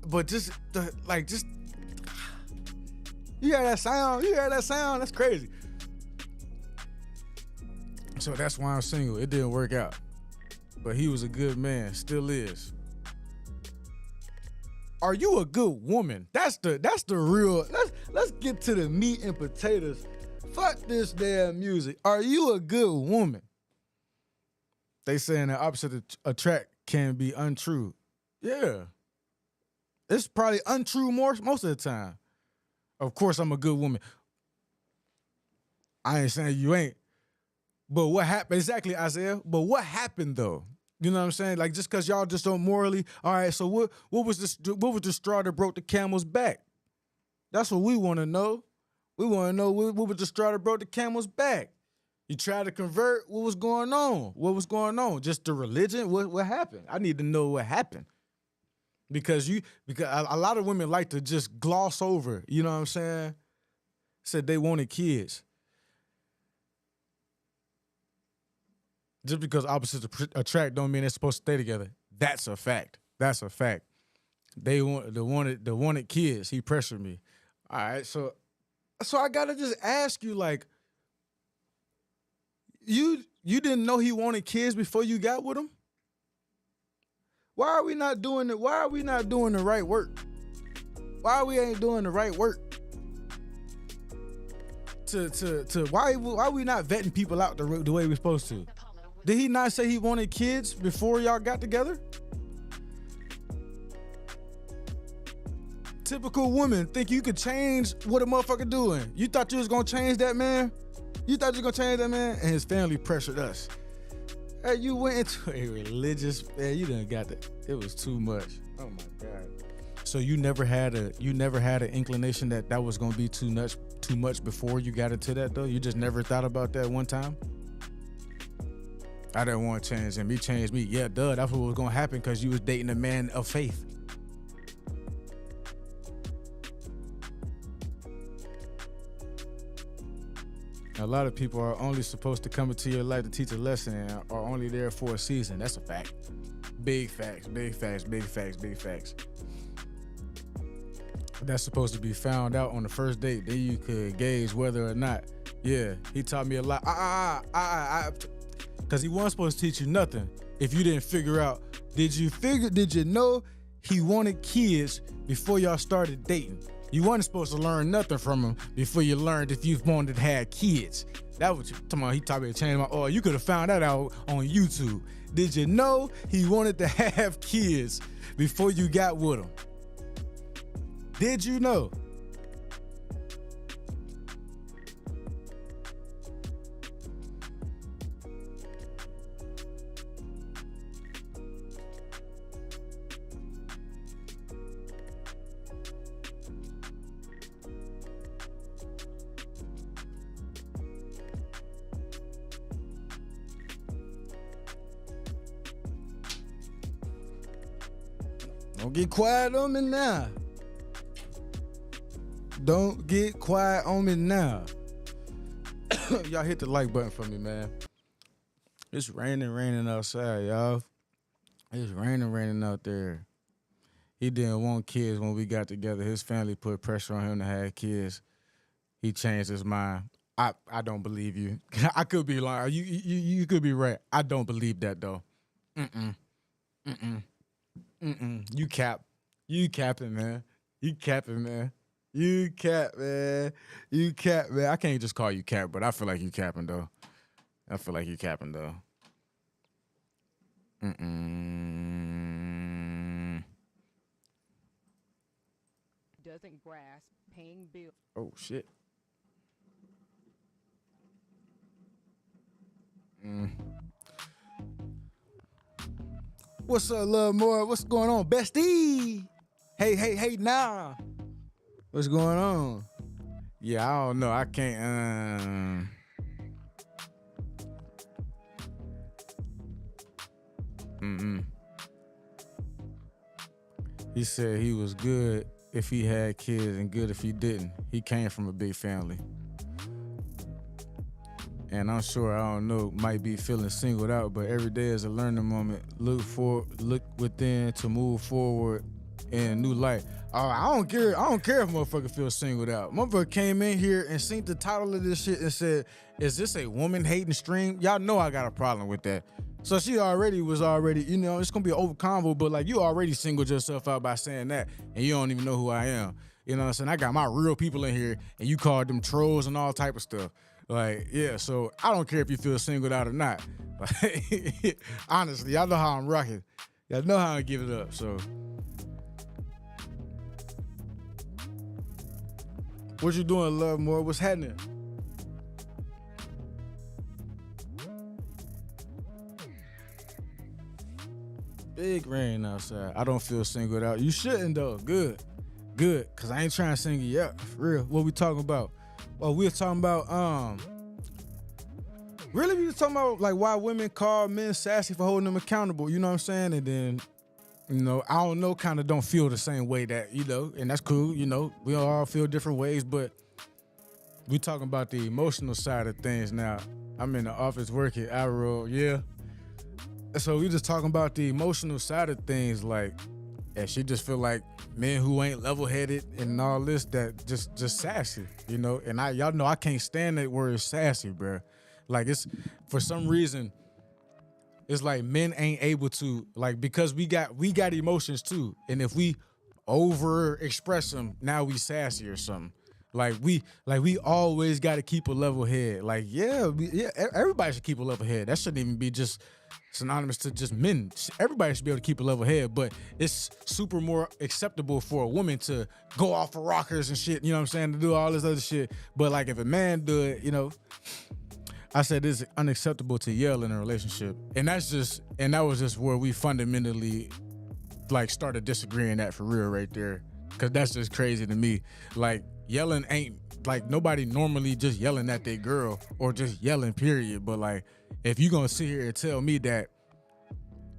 But just you hear that sound? That's crazy. So that's why I'm single. It didn't work out. But he was a good man, still is. Are you a good woman? That's the real. Let's get to the meat and potatoes. Fuck this damn music. Are you a good woman? They saying the opposite attract can be untrue. Yeah. It's probably untrue most of the time. Of course, I'm a good woman. I ain't saying you ain't. But what happened? Exactly, Isaiah. But what happened though? You know what I'm saying? Like, just because y'all just don't morally. All right, so what was the straw that broke the camel's back? That's what we want to know. We want to know what was the straw that broke the camel's back? You tried to convert. What was going on? What was going on? Just the religion? What happened? I need to know what happened. Because a lot of women like to just gloss over, you know what I'm saying? Said they wanted kids. Just because opposites attract don't mean they're supposed to stay together. That's a fact. They wanted kids. He pressured me. All right, so I gotta just ask you, like, you didn't know he wanted kids before you got with him? Why are we not doing it? Why are we not doing the right work? Why we ain't doing the right work? Why we not vetting people out the way we're supposed to? Did he not say he wanted kids before y'all got together? Typical woman think you could change what a motherfucker doing. You thought you was gonna change that man? You thought you was gonna change that man? And his family pressured us. Hey, you went into a religious, man, you done got that. It was too much. Oh my God. So you never had an inclination that was gonna be too much before you got into that though? You just never thought about that one time? I didn't want to change him. He changed me. Yeah, duh, that's what was gonna happen because you was dating a man of faith. A lot of people are only supposed to come into your life to teach a lesson and are only there for a season. That's a fact. Big facts, big facts, big facts, big facts. That's supposed to be found out on the first date. Then you could gauge whether or not, yeah, he taught me a lot. Because he wasn't supposed to teach you nothing if you didn't figure out, did you know he wanted kids before y'all started dating? You wasn't supposed to learn nothing from him before you learned if you wanted to have kids. That was talking about. He taught me to change my oil. You could have found that out on YouTube. Did you know he wanted to have kids before you got with him? Did you know? Don't get quiet on me now. Don't get quiet on me now. Y'all hit the like button for me, man. It's raining outside, y'all. It's raining out there. He didn't want kids when we got together. His family put pressure on him to have kids. He changed his mind. I don't believe you. I could be lying. You could be right. I don't believe that though. You cap. You capping, man. You capping, man. You cap, man. You cap, man. I can't just call you cap, but I feel like you capping, though. I feel like you capping, though. Doesn't grasp paying bills. Oh, shit. What's up, love more? What's going on, bestie? Hey, now. What's going on? Yeah, I don't know. I can't. He said he was good if he had kids and good if he didn't. He came from a big family. And I'm sure, I don't know, might be feeling singled out, but every day is a learning moment. Look within to move forward in a new light. I don't care if motherfucker feels singled out. Motherfucker came in here and seen the title of this shit and said, is this a woman hating stream? Y'all know I got a problem with that. So she was already, you know, it's gonna be an over convo, but like you already singled yourself out by saying that and you don't even know who I am. You know what I'm saying? I got my real people in here and you called them trolls and all type of stuff. Like, yeah, so I don't care if you feel singled out or not. Like, honestly, y'all know how I'm rocking. Y'all know how I give it up, so. What you doing, love more? What's happening? Big rain outside. I don't feel singled out. You shouldn't though. Good. Cause I ain't trying to single you out. For real. What we talking about? Well, we were talking about really we were talking about like why women call men sassy for holding them accountable, you know what I'm saying? And then, you know, I don't know, kind of don't feel the same way that, you know, and that's cool, you know, we all feel different ways, but we talking about the emotional side of things now. I'm in the office working, Arrow, yeah. So we just talking about the emotional side of things, like, and she just feel like men who ain't level-headed and all this, that just sassy, you know? And y'all know I can't stand that word sassy, bro. Like, it's, for some reason, it's like men ain't able to, like, because we got emotions too, and if we over express them, now we sassy or something. Like we always got to keep a level head. Like everybody should keep a level head. That shouldn't even be just synonymous to just men. Everybody should be able to keep a level head, but it's super more acceptable for a woman to go off for rockers and shit, you know what I'm saying, to do all this other shit. But like if a man do it, you know, I said it's unacceptable to yell in a relationship. And that was just where we fundamentally like started disagreeing at for real right there. Cause that's just crazy to me. Like yelling ain't, like nobody normally just yelling at their girl or just yelling period. But like, if you gonna sit here and tell me that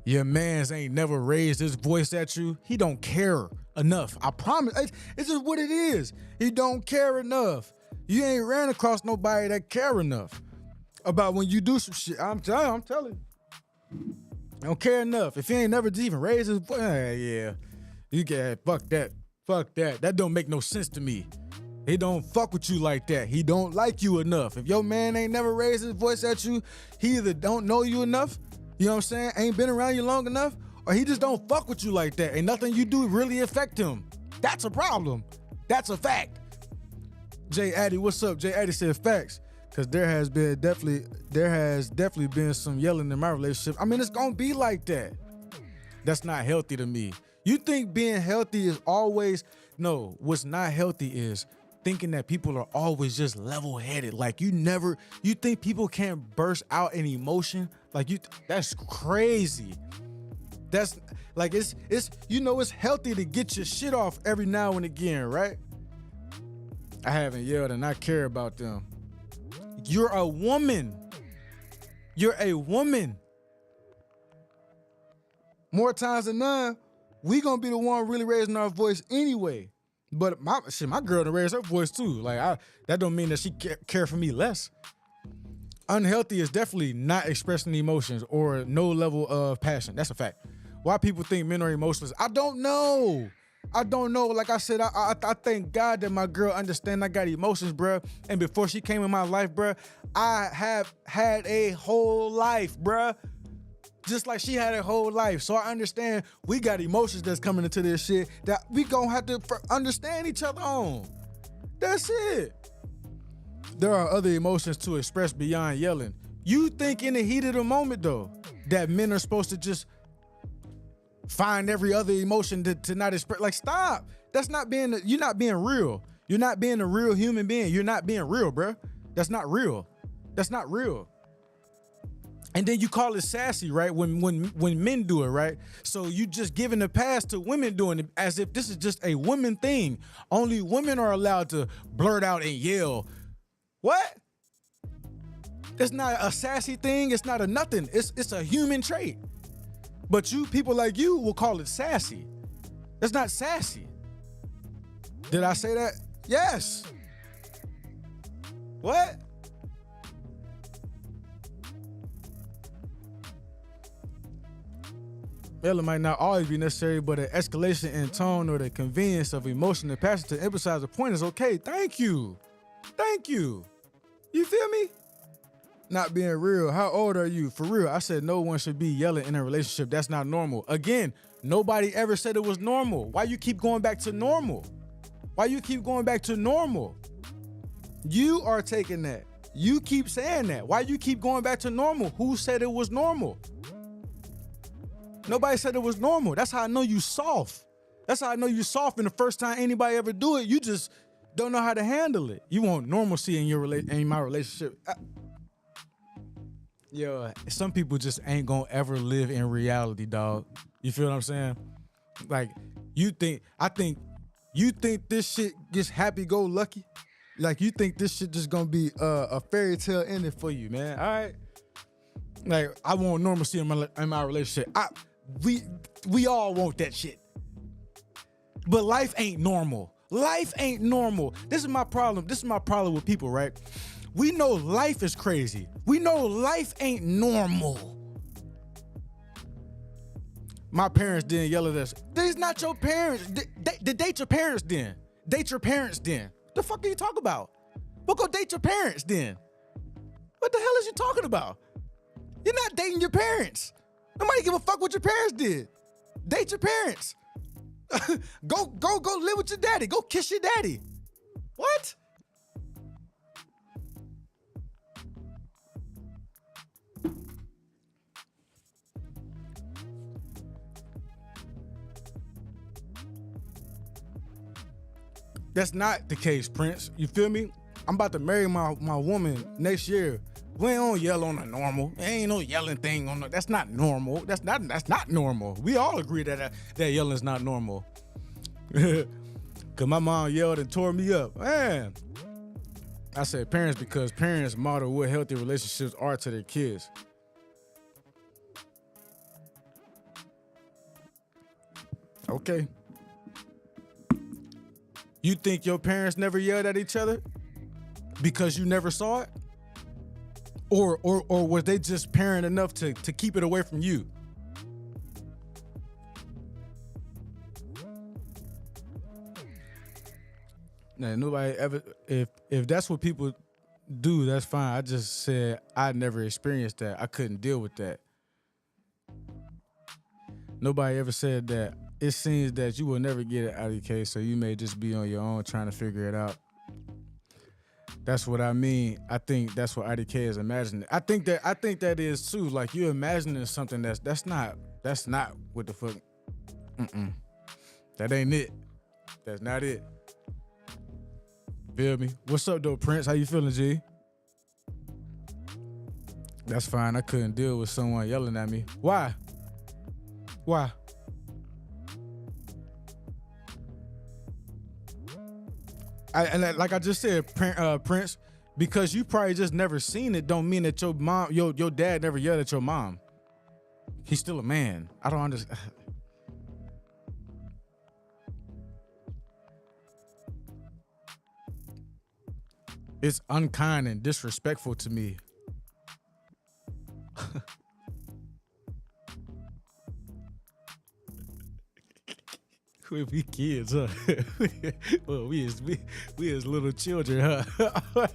your mans ain't never raised his voice at you, he don't care enough. I promise. It's just what it is. He don't care enough. You ain't ran across nobody that care enough about when you do some shit. I'm telling you. I don't care enough. If he ain't never even raised his voice, yeah. You get fuck that. Fuck that. That don't make no sense to me. He don't fuck with you like that. He don't like you enough. If your man ain't never raised his voice at you, he either don't know you enough, you know what I'm saying, ain't been around you long enough, or he just don't fuck with you like that. Ain't nothing you do really affect him. That's a problem. That's a fact. Jay Addy, what's up? Jay Addy said facts. Cause there has definitely been some yelling in my relationship. I mean, it's gonna be like that. That's not healthy to me. You think being healthy is always, no, what's not healthy is thinking that people are always just level-headed. Like you think people can't burst out an emotion? Like that's crazy. That's like, it's healthy to get your shit off every now and again, right? I haven't yelled and I care about them. You're a woman. You're a woman. More times than none, we gonna be the one really raising our voice anyway. But my girl to raise her voice too. Like that don't mean that she care for me less. Unhealthy is definitely not expressing emotions or no level of passion. That's a fact. Why people think men are emotionless? I don't know. Like I said, I thank God that my girl understand I got emotions, bruh. And before she came in my life, bruh, I have had a whole life, bruh. Just like she had her whole life. So I understand we got emotions that's coming into this shit that we gonna have to understand each other on. That's it. There are other emotions to express beyond yelling. You think in the heat of the moment, though, that men are supposed to just find every other emotion to not express? Like, stop. You're not being real. You're not being a real human being. You're not being real, bruh. That's not real. That's not real. And then you call it sassy, right? When men do it, right? So you just giving the pass to women doing it as if this is just a women thing. Only women are allowed to blurt out and yell. What? It's not a sassy thing. It's not a nothing. It's a human trait. But you, people like you, will call it sassy. That's not sassy. Did I say that? Yes. What? Yelling might not always be necessary, but an escalation in tone or the convenience of emotion and passion to emphasize a point is okay. Thank you. Thank you. You feel me? Not being real. How old are you? For real, I said no one should be yelling in a relationship. That's not normal. Again, nobody ever said it was normal. Why you keep going back to normal? Why you keep going back to normal? You are taking that. You keep saying that. Why you keep going back to normal? Who said it was normal? Nobody said it was normal. That's how I know you soft. That's how I know you soft. And the first time anybody ever do it, you just don't know how to handle it. You want normalcy in my relationship. Yo, some people just ain't gonna ever live in reality, dog. You feel what I'm saying? Like, you think this shit gets happy-go-lucky? Like, you think this shit just gonna be a fairy tale ending for you, man? All right? Like, I want normalcy in my relationship. We all want that shit. But life ain't normal. Life ain't normal. This is my problem. This is my problem with people, right? We know life is crazy. We know life ain't normal. My parents didn't yell at us. These not your parents. Date your parents then. Date your parents then. The fuck are you talking about? Well, go date your parents then. What the hell is you talking about? You're not dating your parents. Nobody give a fuck what your parents did. Date your parents. Go live with your daddy. Go kiss your daddy. What? That's not the case, Prince. You feel me? I'm about to marry my woman next year. We ain't gonna yell on the normal. There ain't no yelling thing on the, that's not normal. That's not normal. We all agree that yelling's not normal. Cause my mom yelled and tore me up. Man. I said parents because parents model what healthy relationships are to their kids. Okay. You think your parents never yelled at each other because you never saw it? Or was they just parent enough to keep it away from you? Now, nobody ever, if that's what people do, that's fine. I just said I never experienced that. I couldn't deal with that. Nobody ever said that. It seems that you will never get it out of your case, so you may just be on your own trying to figure it out. That's what I mean. I think that's what IDK is imagining. I think that is too. Like you're imagining something that's not what the fuck. That ain't it. That's not it. Feel me? What's up though, Prince? How you feeling, G? That's fine. I couldn't deal with someone yelling at me. Why? Like I just said, Prince, because you probably just never seen it, don't mean that your mom, your dad never yelled at your mom. He's still a man. I don't understand. It's unkind and disrespectful to me. We kids, huh? Well, we as little children, huh?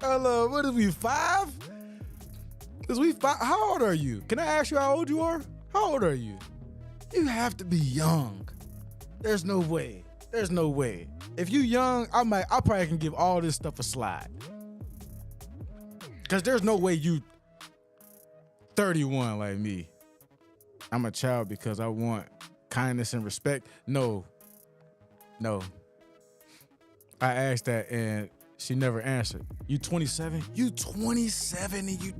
Hello, what is we 5? Is we 5? How old are you? Can I ask you how old you are? How old are you? You have to be young. There's no way. If you young, I probably can give all this stuff a slide. Cause there's no way you 31 like me. I'm a child because I want kindness and respect. No. I asked that and she never answered. You 27? You 27 and you...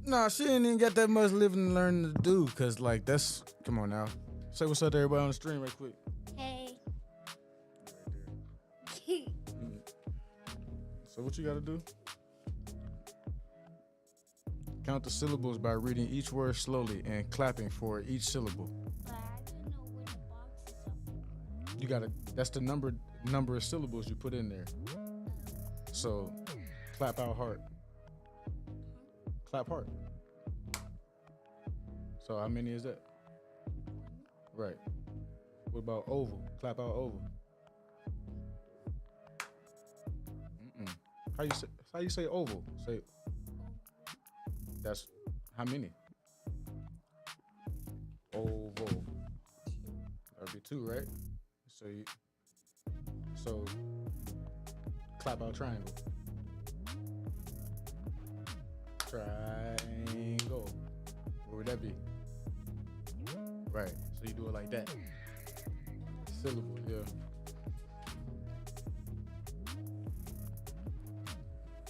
Nah, she ain't even got that much living and learning to do, cause like that's, come on now. Say what's up to everybody on the stream right quick. Hey. So what you gotta do? Count the syllables by reading each word slowly and clapping for each syllable. But I don't know what the boxes are for. You gotta, that's the number of syllables you put in there. So clap out hard. Clap hard. So how many is that? Right. What about oval? Clap out oval. How you say oval? Say. That's how many? Oval. That'd be 2, right? So clap out triangle. Triangle. What would that be? Right. So you do it like that. Syllable, yeah.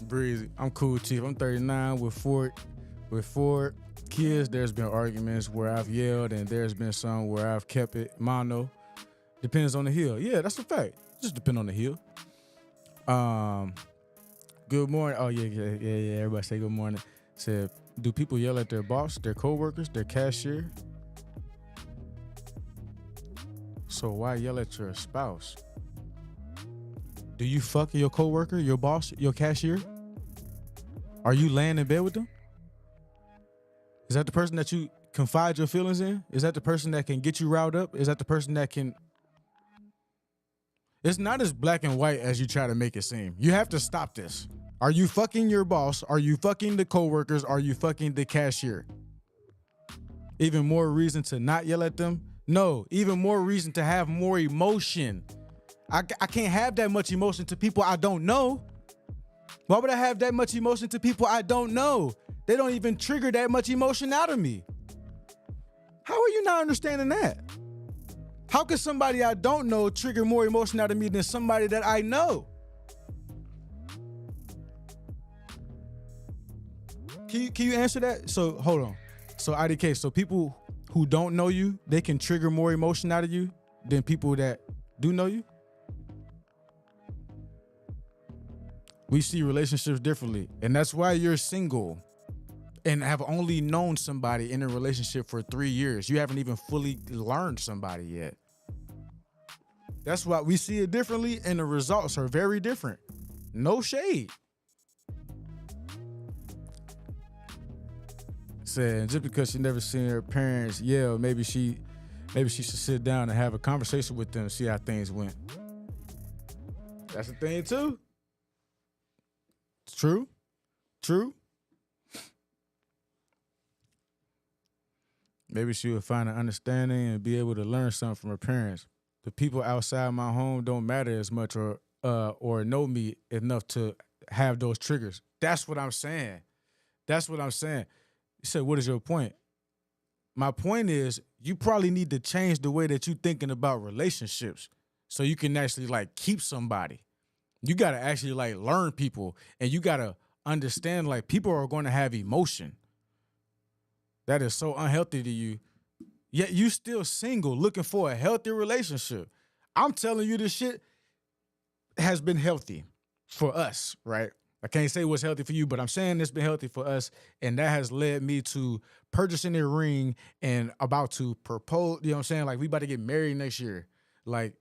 Breezy. I'm cool, Chief. I'm 39 with four kids. There's been arguments where I've yelled, and there's been some where I've kept it mono. Depends on the hill. Yeah, that's a fact. Just depend on the hill. Good morning. Oh yeah. Everybody say good morning. Said, do people yell at their boss, their coworkers, their cashier? So why yell at your spouse? Do you fuck your coworker, your boss, your cashier? Are you laying in bed with them? Is that the person that you confide your feelings in? Is that the person that can get you riled up? Is that the person that can... It's not as black and white as you try to make it seem. You have to stop this. Are you fucking your boss? Are you fucking the coworkers? Are you fucking the cashier? Even more reason to not yell at them? No, even more reason to have more emotion. I can't have that much emotion to people I don't know. Why would I have that much emotion to people I don't know? They don't even trigger that much emotion out of me. How are you not understanding that? How could somebody I don't know trigger more emotion out of me than somebody that I know? Can you answer that? So hold on. So IDK, so people who don't know you, they can trigger more emotion out of you than people that do know you? We see relationships differently, and that's why you're single and have only known somebody in a relationship for 3 years. You haven't even fully learned somebody yet. That's why we see it differently, and the results are very different. No shade. Said just because she never seen her parents yell, maybe she should sit down and have a conversation with them, see how things went. That's the thing too. It's true. Maybe she would find an understanding and be able to learn something from her parents. The people outside my home don't matter as much or know me enough to have those triggers. That's what I'm saying. You said, what is your point? My point is, you probably need to change the way that you're thinking about relationships so you can actually like keep somebody. You got to actually like learn people, and you got to understand like people are going to have emotion. That is so unhealthy to you. Yet you still single looking for a healthy relationship. I'm telling you, this shit has been healthy for us, right? I can't say what's healthy for you, but I'm saying it's been healthy for us, and that has led me to purchasing a ring and about to propose. You know what I'm saying? Like, we about to get married next year. Like,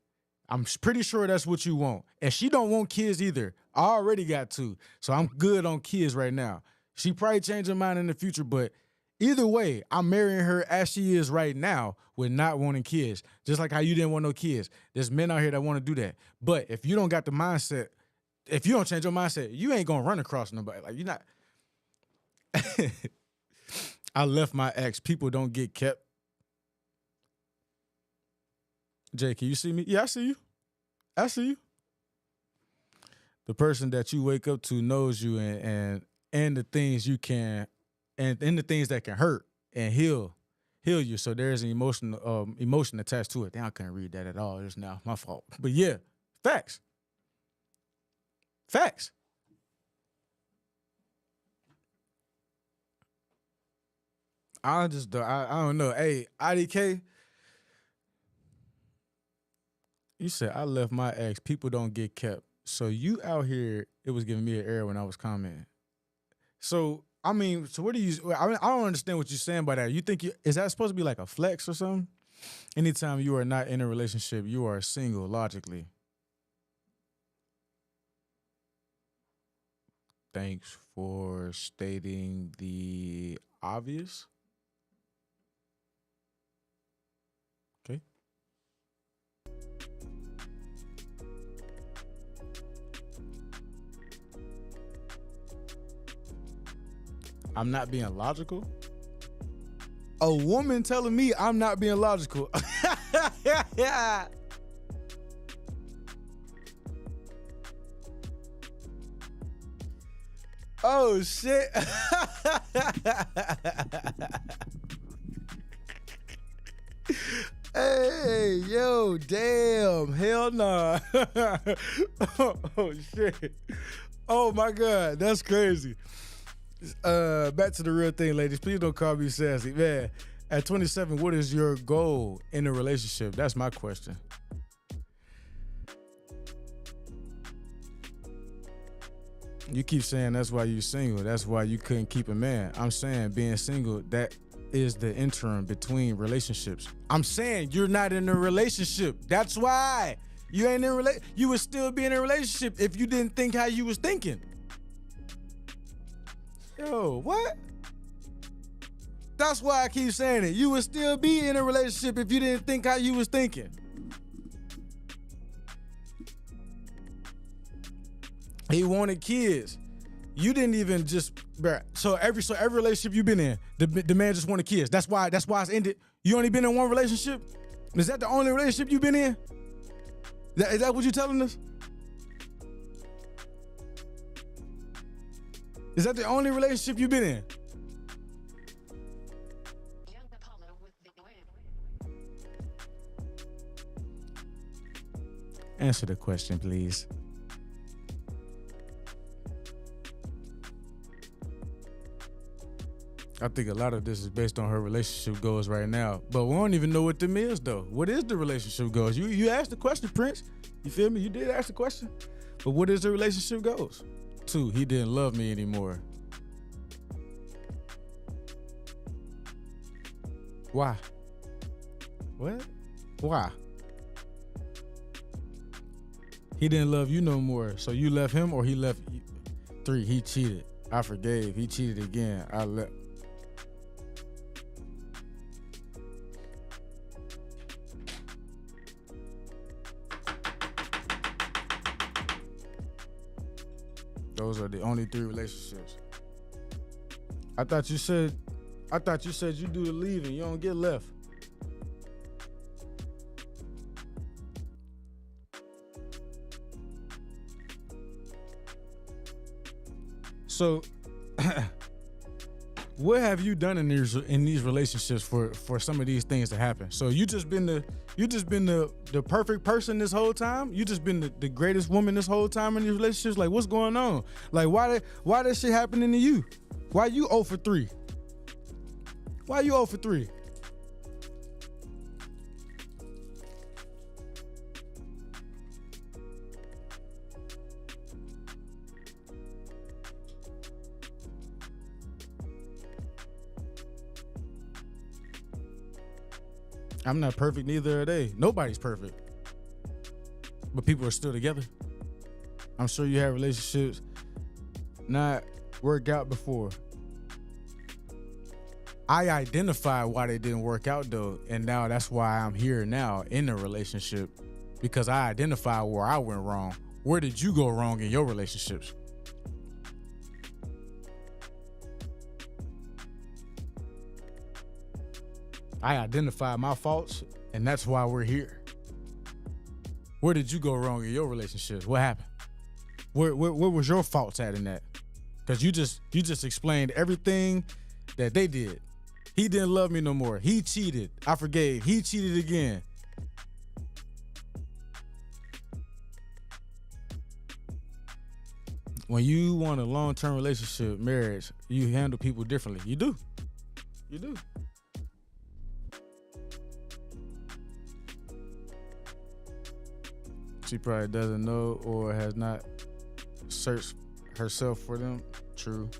I'm pretty sure that's what you want. And she don't want kids either. I already got two, so I'm good on kids right now. She probably change her mind in the future, but either way, I'm marrying her as she is right now with not wanting kids. Just like how you didn't want no kids. There's men out here that want to do that. But if you don't got the mindset, if you don't change your mindset, you ain't gonna run across nobody. Like, you're not. I left my ex. People don't get kept. Jay, can you see me? Yeah, I see you. The person that you wake up to knows you and the things you can, and the things that can hurt and heal you. So there's an emotion attached to it. Damn, I couldn't read that at all just now. My fault. But yeah, facts. I don't know. Hey, IDK, you said I left my ex. People don't get kept. So you out here, it was giving me an error when I was commenting. So, I mean, so what do you, I don't understand what you're saying by that. You think is that supposed to be like a flex or something? Anytime you are not in a relationship, you are single, logically. Thanks for stating the obvious. Okay. I'm not being logical? A woman telling me I'm not being logical. Yeah. Oh, shit. Hey, yo, damn. Hell nah. Oh, shit. Oh, my God. That's crazy. Back to the real thing, ladies. Please don't call me sassy. Man, at 27, what is your goal in a relationship? That's my question. You keep saying that's why you single. That's why you couldn't keep a man. I'm saying being single, that is the interim between relationships. I'm saying you're not in a relationship. That's why you ain't in you would still be in a relationship if you didn't think how you was thinking. Yo, what? That's why I keep saying it. You would still be in a relationship if you didn't think how you was thinking. He wanted kids. You didn't even just, bruh. So every relationship you've been in, the man just wanted kids. That's why it's ended. You only been in one relationship? Is that the only relationship you've been in? Is that what you're telling us? Is that the only relationship you've been in? Answer the question, please. I think a lot of this is based on her relationship goals right now. But we don't even know what them is, though. What is the relationship goals? You asked the question, Prince. You feel me? You did ask the question. But what is the relationship goals? 2, he didn't love me anymore. Why? What? Why? He didn't love you no more. So you left him or he left you? 3, he cheated. I forgave. He cheated again. I left. Those are the only 3 relationships. I thought you said you do the leaving. You don't get left. So, what have you done in these relationships for some of these things to happen? So you just been the perfect person this whole time? You just been the greatest woman this whole time in these relationships? Like, what's going on? Like, why that shit happening to you? Why you 0 for 3? Why you 0 for 3? I'm not perfect, neither are they. Nobody's perfect. But people are still together. I'm sure you have relationships not work out before. I identified why they didn't work out though, and now that's why I'm here now in a relationship, because I identified where I went wrong. Where did you go wrong in your relationships? I identified my faults, and that's why we're here. Where did you go wrong in your relationships? What happened? Where was your faults at in that? Because you just explained everything that they did. He didn't love me no more. He cheated. I forgave. He cheated again. When you want a long-term relationship, marriage, you handle people differently. You do. You do. She probably doesn't know or has not searched herself for them. True.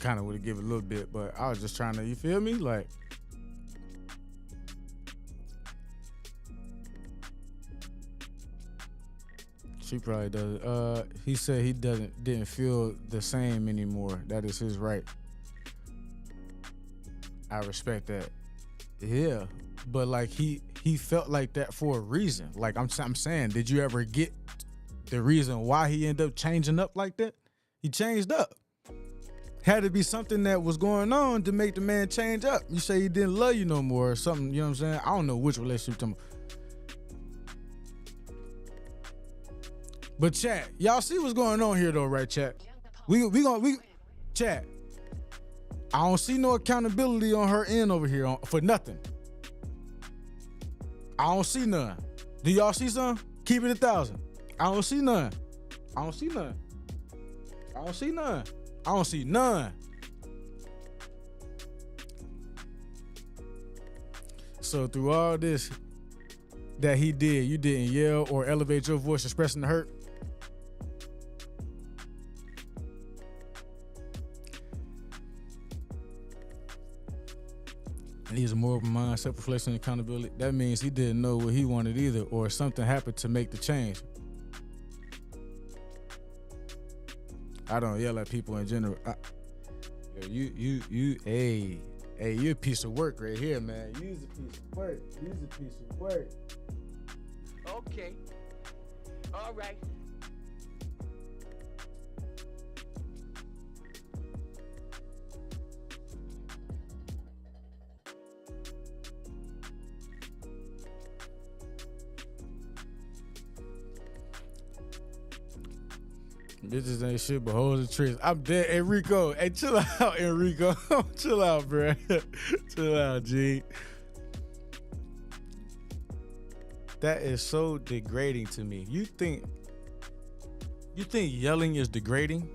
Kind of would have given a little bit, but I was just trying to, you feel me? Like, she probably does. He said he didn't feel the same anymore. That is his right. I respect that. Yeah, but like he felt like that for a reason. Like I'm saying, did you ever get the reason why he ended up changing up like that? He changed up. Had to be something that was going on to make the man change up. You say he didn't love you no more or something, you know what I'm saying? I don't know which relationship to. But chat, y'all see what's going on here though, right, chat? We chat. I don't see no accountability on her end over here for nothing. I don't see none. Do y'all see some? Keep it 1,000. I don't see none. I don't see none. I don't see none. I don't see none. So through all this that he did, you didn't yell or elevate your voice expressing the hurt? He's more open mind, self-reflection, and accountability. That means he didn't know what he wanted either, or something happened to make the change. I don't yell at people in general. Hey, you a piece of work right here, man. You's a piece of work. You's a piece of work. Okay. All right. Bitches ain't shit but hoes and tricks. I'm dead, Enrico. Hey, chill out, Enrico. Chill out, bro. Chill out, G. That is so degrading to me. You think yelling is degrading?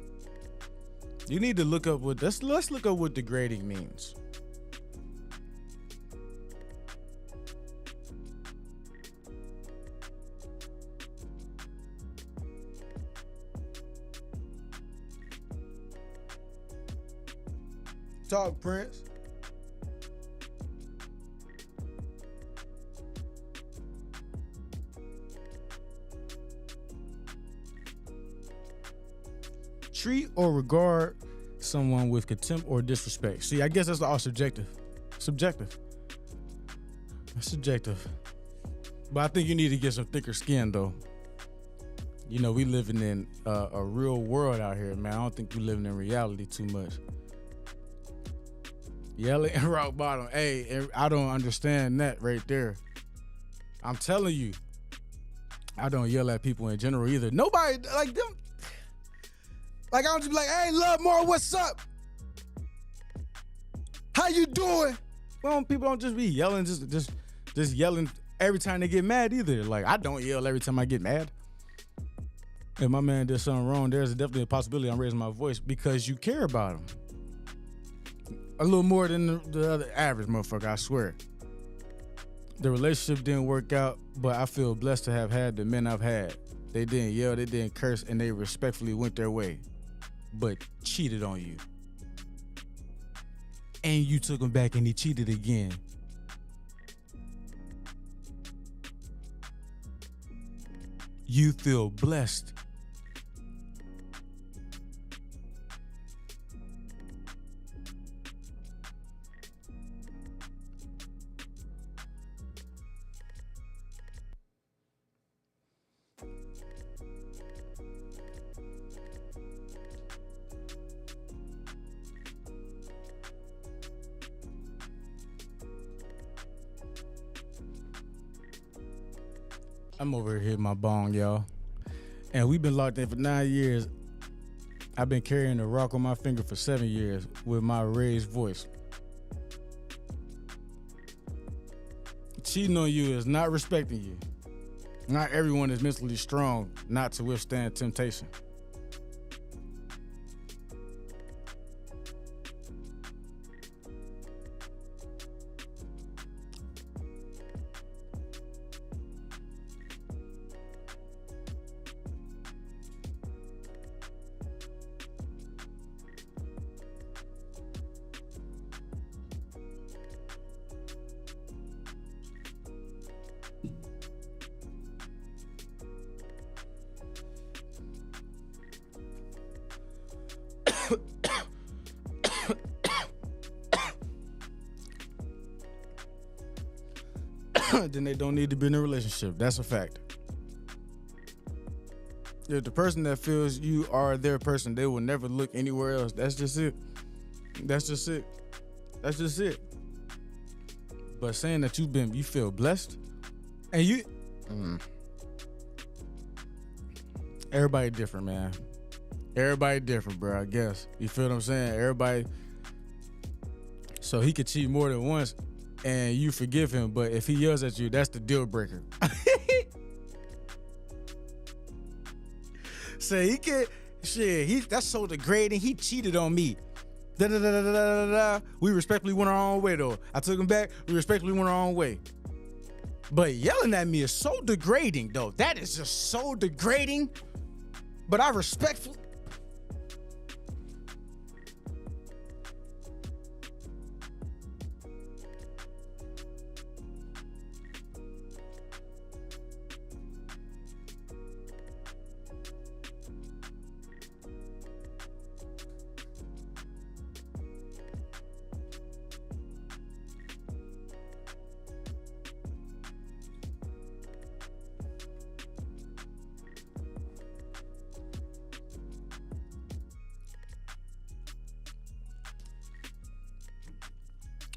You need to look up what let's look up what degrading means. Talk, Prince. Treat or regard someone with contempt or disrespect. See, I guess that's all subjective. Subjective. That's subjective. But I think you need to get some thicker skin, though. You know, we living in a real world out here, man. I don't think we living in reality too much. Yelling and rock bottom. Hey, I don't understand that right there. I'm telling you, I don't yell at people in general either. Nobody like them. Like I don't just be like, hey, love more, what's up? How you doing? Well, people don't just be yelling, just yelling every time they get mad either. Like I don't yell every time I get mad. If my man did something wrong, there's definitely a possibility I'm raising my voice because you care about him. A little more than the other average motherfucker, I swear. The relationship didn't work out, but I feel blessed to have had the men I've had. They didn't yell, they didn't curse, and they respectfully went their way, but cheated on you. And you took him back and he cheated again. You feel blessed. I'm over here hitting my bong, y'all. And we've been locked in for 9 years. I've been carrying a rock on my finger for 7 years with my raised voice. Cheating on you is not respecting you. Not everyone is mentally strong not to withstand temptation. Then they don't need to be in a relationship. That's a fact. If the person that feels you are their person, they will never look anywhere else. That's just it. That's just it. That's just it. But saying that you feel blessed, and you, everybody different, man. Everybody different, bro. I guess you feel what I'm saying. Everybody. So he could cheat more than once. And you forgive him, but if he yells at you, that's the deal breaker. Say he can't, shit, that's so degrading. He cheated on me. Da da da da da da da. We respectfully went our own way, though. I took him back. We respectfully went our own way. But yelling at me is so degrading, though. That is just so degrading. But I respectfully.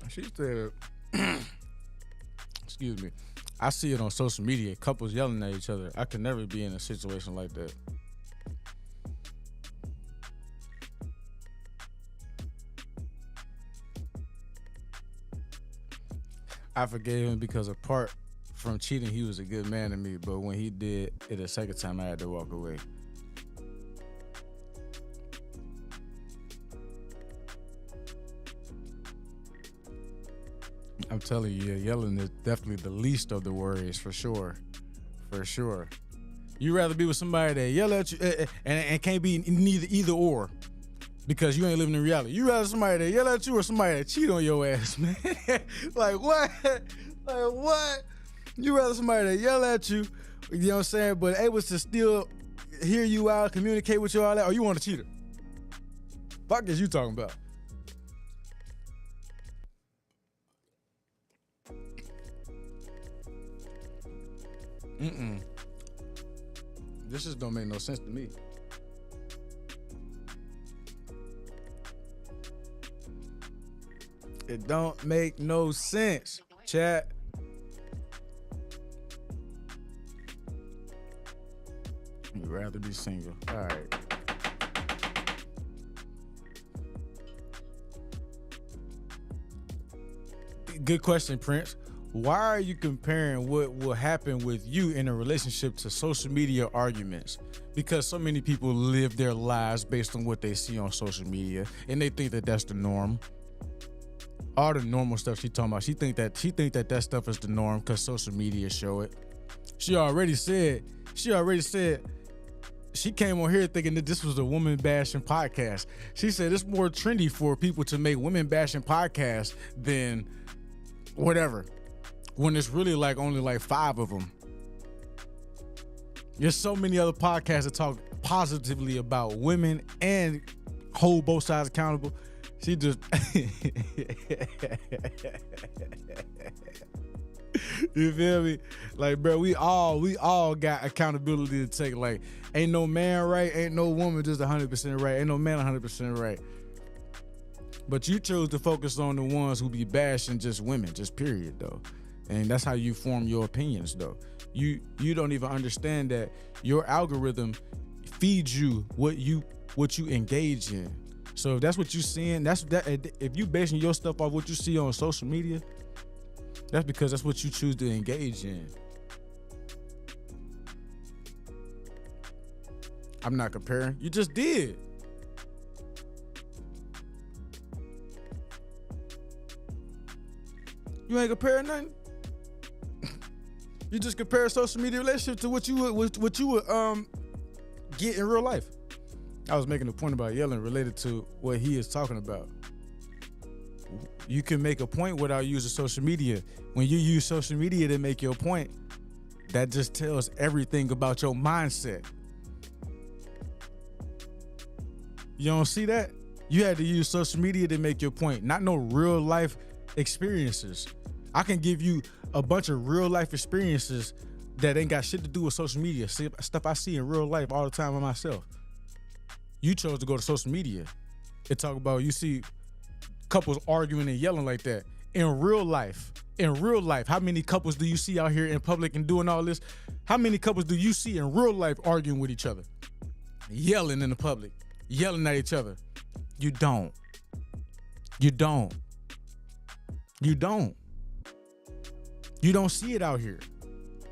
She said, excuse me. I see it on social media, couples yelling at each other. I could never be in a situation like that. I forgave him because apart from cheating, he was a good man to me. But when he did it a second time, I had to walk away. I'm telling you, yelling is definitely the least of the worries, for sure. For sure. You'd rather be with somebody that yell at you and can't be either or, because you ain't living in reality. You rather somebody that yell at you or somebody that cheat on your ass, man. Like what? Like what? You rather somebody that yell at you, you know what I'm saying, but able to still hear you out, communicate with you, all that, or you want a cheater? Fuck is you talking about? This just don't make no sense to me. It don't make no sense, chat. You'd rather be single. All right. Good question, Prince. Why are you comparing what will happen with you in a relationship to social media arguments? Because so many people live their lives based on what they see on social media, and they think that that's the norm. All the normal stuff she talking about, she think that stuff is the norm because social media show it. She already said she came on here thinking that this was a woman bashing podcast. She said it's more trendy for people to make women bashing podcasts than whatever, when it's really like only like 5 of them. There's so many other podcasts that talk positively about women and hold both sides accountable. She just you feel me? Like, bro, we all got accountability to take. Like, ain't no man right, ain't no woman just 100% right, ain't no man 100% right. But you chose to focus on the ones who be bashing just women, just period, though. And that's how you form your opinions, though. You don't even understand that your algorithm feeds you what you engage in. So if that's what you seeing, if you basing your stuff off what you see on social media, that's because that's what you choose to engage in. I'm not comparing. You just did. You ain't comparing nothing. You just compare a social media relationship to what you would get in real life. I was making a point about yelling related to what he is talking about. You can make a point without using social media. When you use social media to make your point, that just tells everything about your mindset. You don't see that? You had to use social media to make your point, not no real life experiences. I can give you a bunch of real life experiences that ain't got shit to do with social media. Stuff I see in real life all the time with myself. You chose to go to social media and talk about, you see couples arguing and yelling like that. In real life, how many couples do you see out here in public and doing all this? How many couples do you see in real life arguing with each other? Yelling in the public, yelling at each other. You don't. You don't see it out here.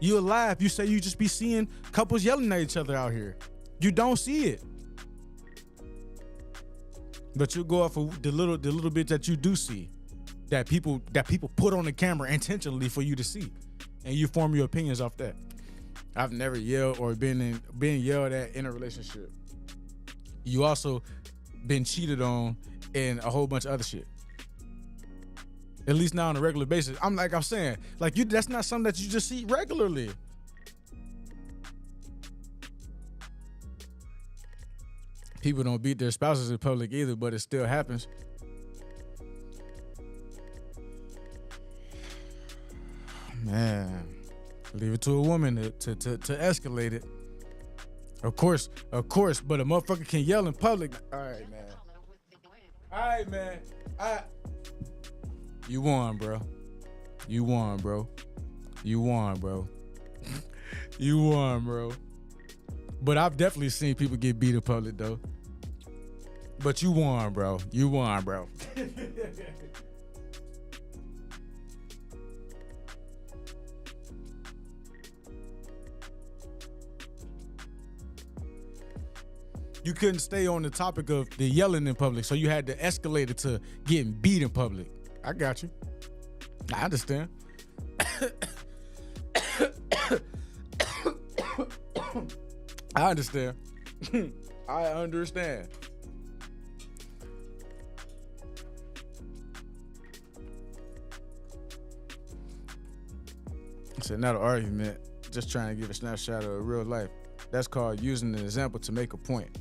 You alive, you say you just be seeing couples yelling at each other out here. You don't see it. But you go off of the little bit that you do see, that people put on the camera intentionally for you to see, and you form your opinions off that. I've never yelled or been yelled at in a relationship. You also been cheated on and a whole bunch of other shit. At least now on a regular basis. I'm saying, that's not something that you just see regularly. People don't beat their spouses in public either, but it still happens. Man, leave it to a woman to escalate it. Of course, but a motherfucker can yell in public. All right, man. You won, bro. You won, bro. You won, bro. You won, bro. But I've definitely seen people get beat in public, though. But you won, bro. You won, bro. You couldn't stay on the topic of the yelling in public, so you had to escalate it to getting beat in public. I got you. I understand. I understand. I understand. It's another argument. Just trying to give a snapshot of real life. That's called using an example to make a point.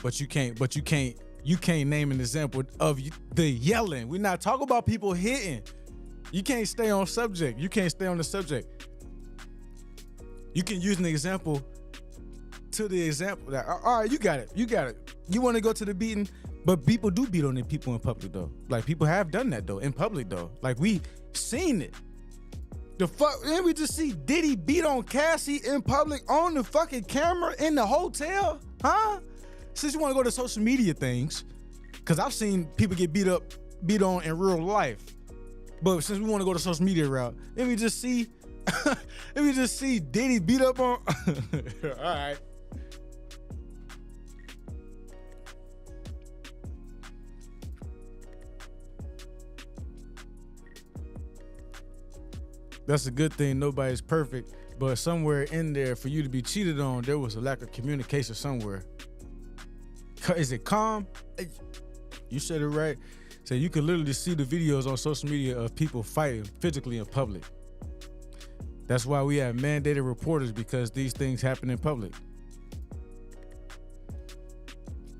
But you can't name an example of the yelling. We're not talking about people hitting. You can't stay on subject. You can't stay on the subject. You can use an example to the example. That, all right, you got it. You got it. You want to go to the beating, but people do beat on the people in public, though. Like, people have done that, though, in public, though. Like, we seen it. The fuck, didn't we just see Diddy beat on Cassie in public on the fucking camera in the hotel? Huh? Since you want to go to social media things, because I've seen people get beat on in real life. But since we want to go to social media route, let me just see Diddy beat up on. All right. That's a good thing. Nobody's perfect, but somewhere in there, for you to be cheated on, there was a lack of communication somewhere. Is it calm? You said it right. So you can literally see the videos on social media of people fighting physically in public. That's why we have mandated reporters, because these things happen in public.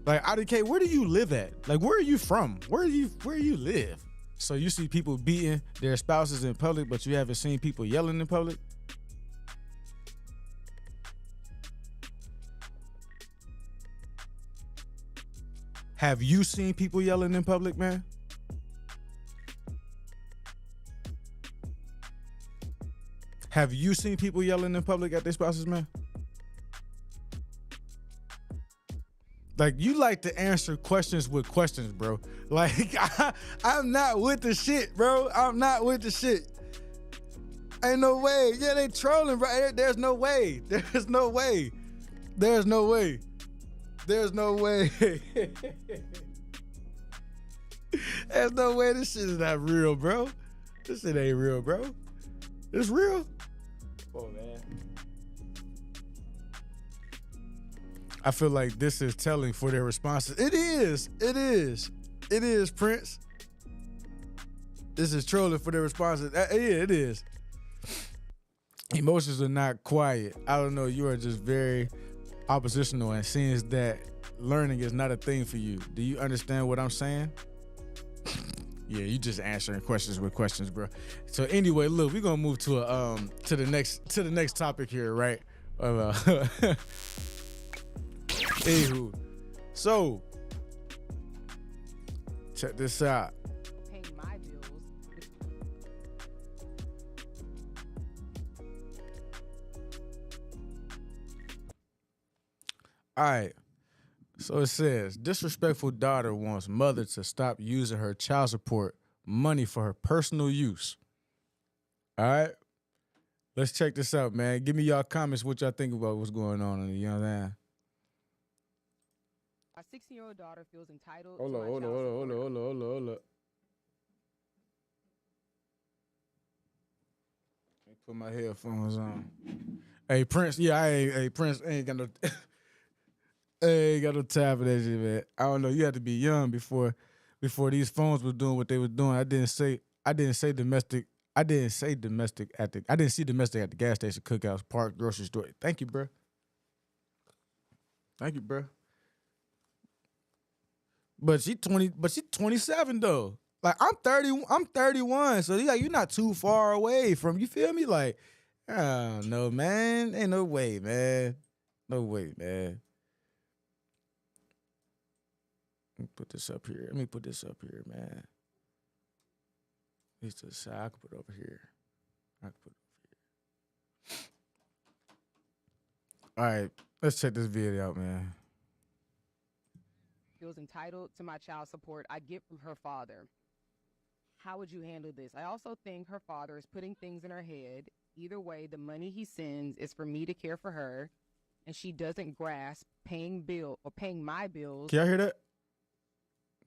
Like, IDK, where do you live at? Like, where are you from? Where you live? So you see people beating their spouses in public, but you haven't seen people yelling in public? Have you seen people yelling in public, man? Have you seen people yelling in public at their spouses, man? Like, you like to answer questions with questions, bro. Like, I'm not with the shit, bro. I'm not with the shit. Ain't no way. Yeah, they trolling, bro. There's no way. There's no way. There's no way. There's no way. There's no way this shit is not real, bro. This shit ain't real, bro. It's real. Oh, man. I feel like this is telling for their responses. It is. It is. It is, Prince. This is trolling for their responses. Yeah, it is. Emotions are not quiet. I don't know. You are just very oppositional, and seems that learning is not a thing for you. Do you understand what I'm saying? Yeah, you just answering questions with questions, bro. So anyway, look, we're gonna move to to the next topic here, right? Anywho, so check this out. Paying my bills. All right. So it says, disrespectful daughter wants mother to stop using her child support money for her personal use. All right. Let's check this out, man. Give me y'all comments what y'all think about what's going on. You know what I'm saying? My 16-year-old daughter feels entitled Hold to on, my hold on, child hold on, support. hold on, hold on, hold on. Let me put my headphones on. Hey, Prince. Yeah, hey, Prince. I ain't got no time for that shit, man. I don't know. You had to be young before these phones was doing what they was doing. I didn't see domestic at the gas station, cookouts, park, grocery store. Thank you, bro. Thank you, bro. But she 27 though. Like, I'm 31. So you're not too far away from, you feel me? Like, I don't know, man. Ain't no way, man. No way, man. me put this up here. Let me put this up here, man. It's to the side. I can put it over here. I can put it over here. All right, let's check this video out, man. Feels entitled to my child support I get from her father. How would you handle this? I also think her father is putting things in her head. Either way, the money he sends is for me to care for her, and she doesn't grasp paying my bills. Can y'all hear that?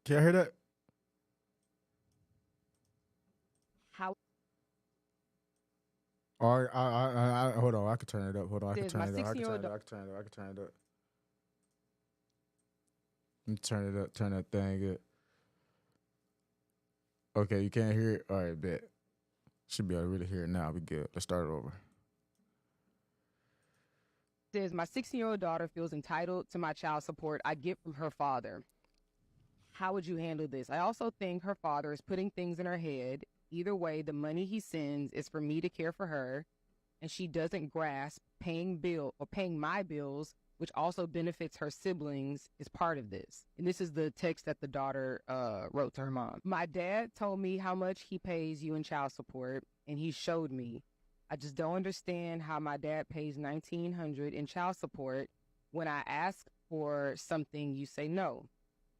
Can y'all hear that? How Or I hold on. I can turn it up. Hold on. I can Says turn my it up. I can turn 16-year-old it up. I can turn it up. I can turn it up. Let me turn it up. Turn that thing up. Okay, you can't hear it? All right, bet. Should be able to really hear it now. We good. Let's start it over. says my 16-year-old daughter feels entitled to my child support I get from her father. How would you handle this? I also think her father is putting things in her head. Either way, the money he sends is for me to care for her, and she doesn't grasp paying my bills, which also benefits her siblings, is part of this. And this is the text that the daughter wrote to her mom. My dad told me how much he pays you in child support, and he showed me. I just don't understand how my dad pays $1,900 in child support. When I ask for something, you say no.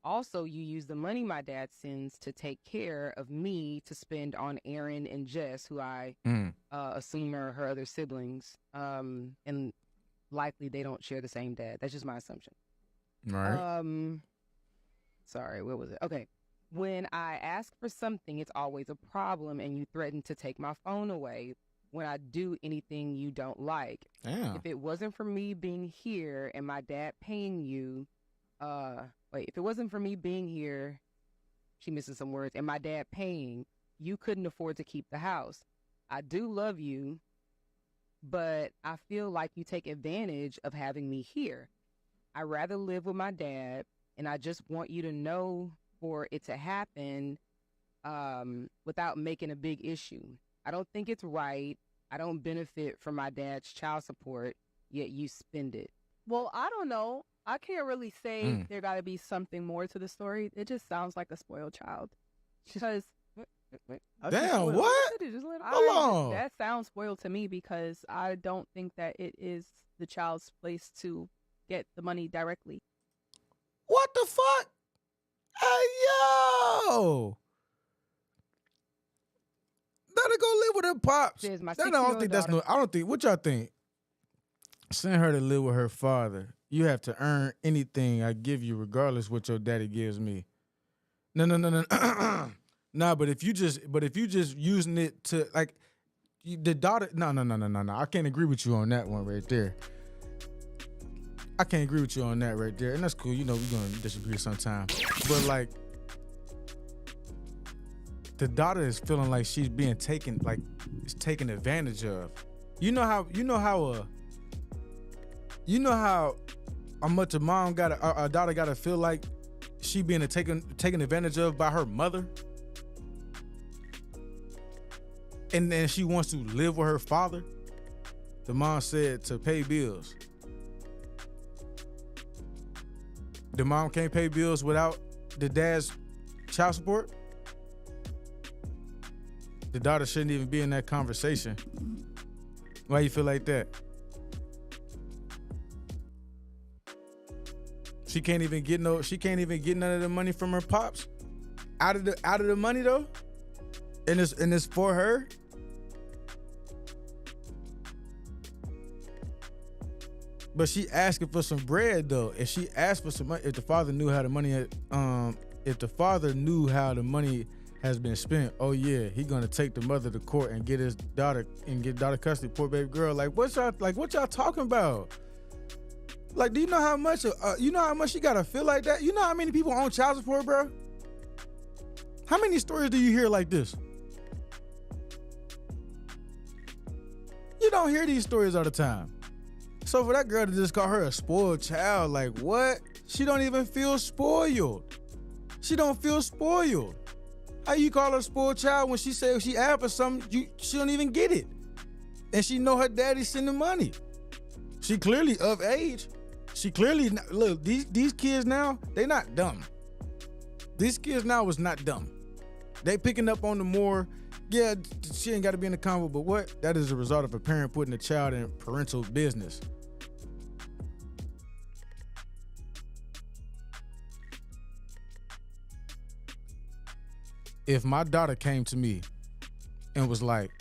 Also, you use the money my dad sends to take care of me to spend on Aaron and Jess, who I assume are her other siblings. And likely they don't share the same dad. That's just my assumption. Right. Sorry, where was it? Okay. When I ask for something, it's always a problem, and you threaten to take my phone away when I do anything you don't like. Damn. If it wasn't for me being here and my dad paying you, if it wasn't for me being here, she missing some words, and my dad paying, you couldn't afford to keep the house. I do love you, but I feel like you take advantage of having me here. I'd rather live with my dad, and I just want you to know for it to happen without making a big issue. I don't think it's right. I don't benefit from my dad's child support, yet you spend it. Well, I don't know. I can't really say there got to be something more to the story. It just sounds like a spoiled child. Because Damn, what? Hold on. That sounds spoiled to me because I don't think that it is the child's place to get the money directly. What the fuck? Hey, yo! Let her go live with her pops. Says my I don't think 6-year-old that's no. I don't think. What y'all think? Send her to live with her father. You have to earn anything I give you, regardless what your daddy gives me. No. Nah, but if you just using it to like the daughter. No. I can't agree with you on that one right there. I can't agree with you on that right there, and that's cool. You know, we're gonna disagree sometime, but like the daughter is feeling like she's being taken, like it's taken advantage of. You know how much a mom a daughter gotta feel like she being taken advantage of by her mother, and then she wants to live with her father. The mom said to pay bills. The mom can't pay bills without the dad's child support. The daughter shouldn't even be in that conversation. Why you feel like that? She can't even get none of the money from her pops out of the money though. And it's for her. But she asking for some bread though. If she asked for some money, if the father knew how the money has been spent, oh yeah, he gonna take the mother to court and get his daughter custody. Poor baby girl. Like what y'all talking about? Like, do you know how much you gotta feel like that? You know how many people own child support, bro? How many stories do you hear like this? You don't hear these stories all the time. So for that girl to just call her a spoiled child, like what? She don't even feel spoiled. She don't feel spoiled. How you call her a spoiled child when she say she asked for something, she don't even get it. And she know her daddy sending money. She clearly of age. She clearly, look, these kids now, they not dumb. These kids now is not dumb. They picking up on the more, yeah, she ain't got to be in the convo, but what? That is a result of a parent putting a child in parental business. If my daughter came to me and was like,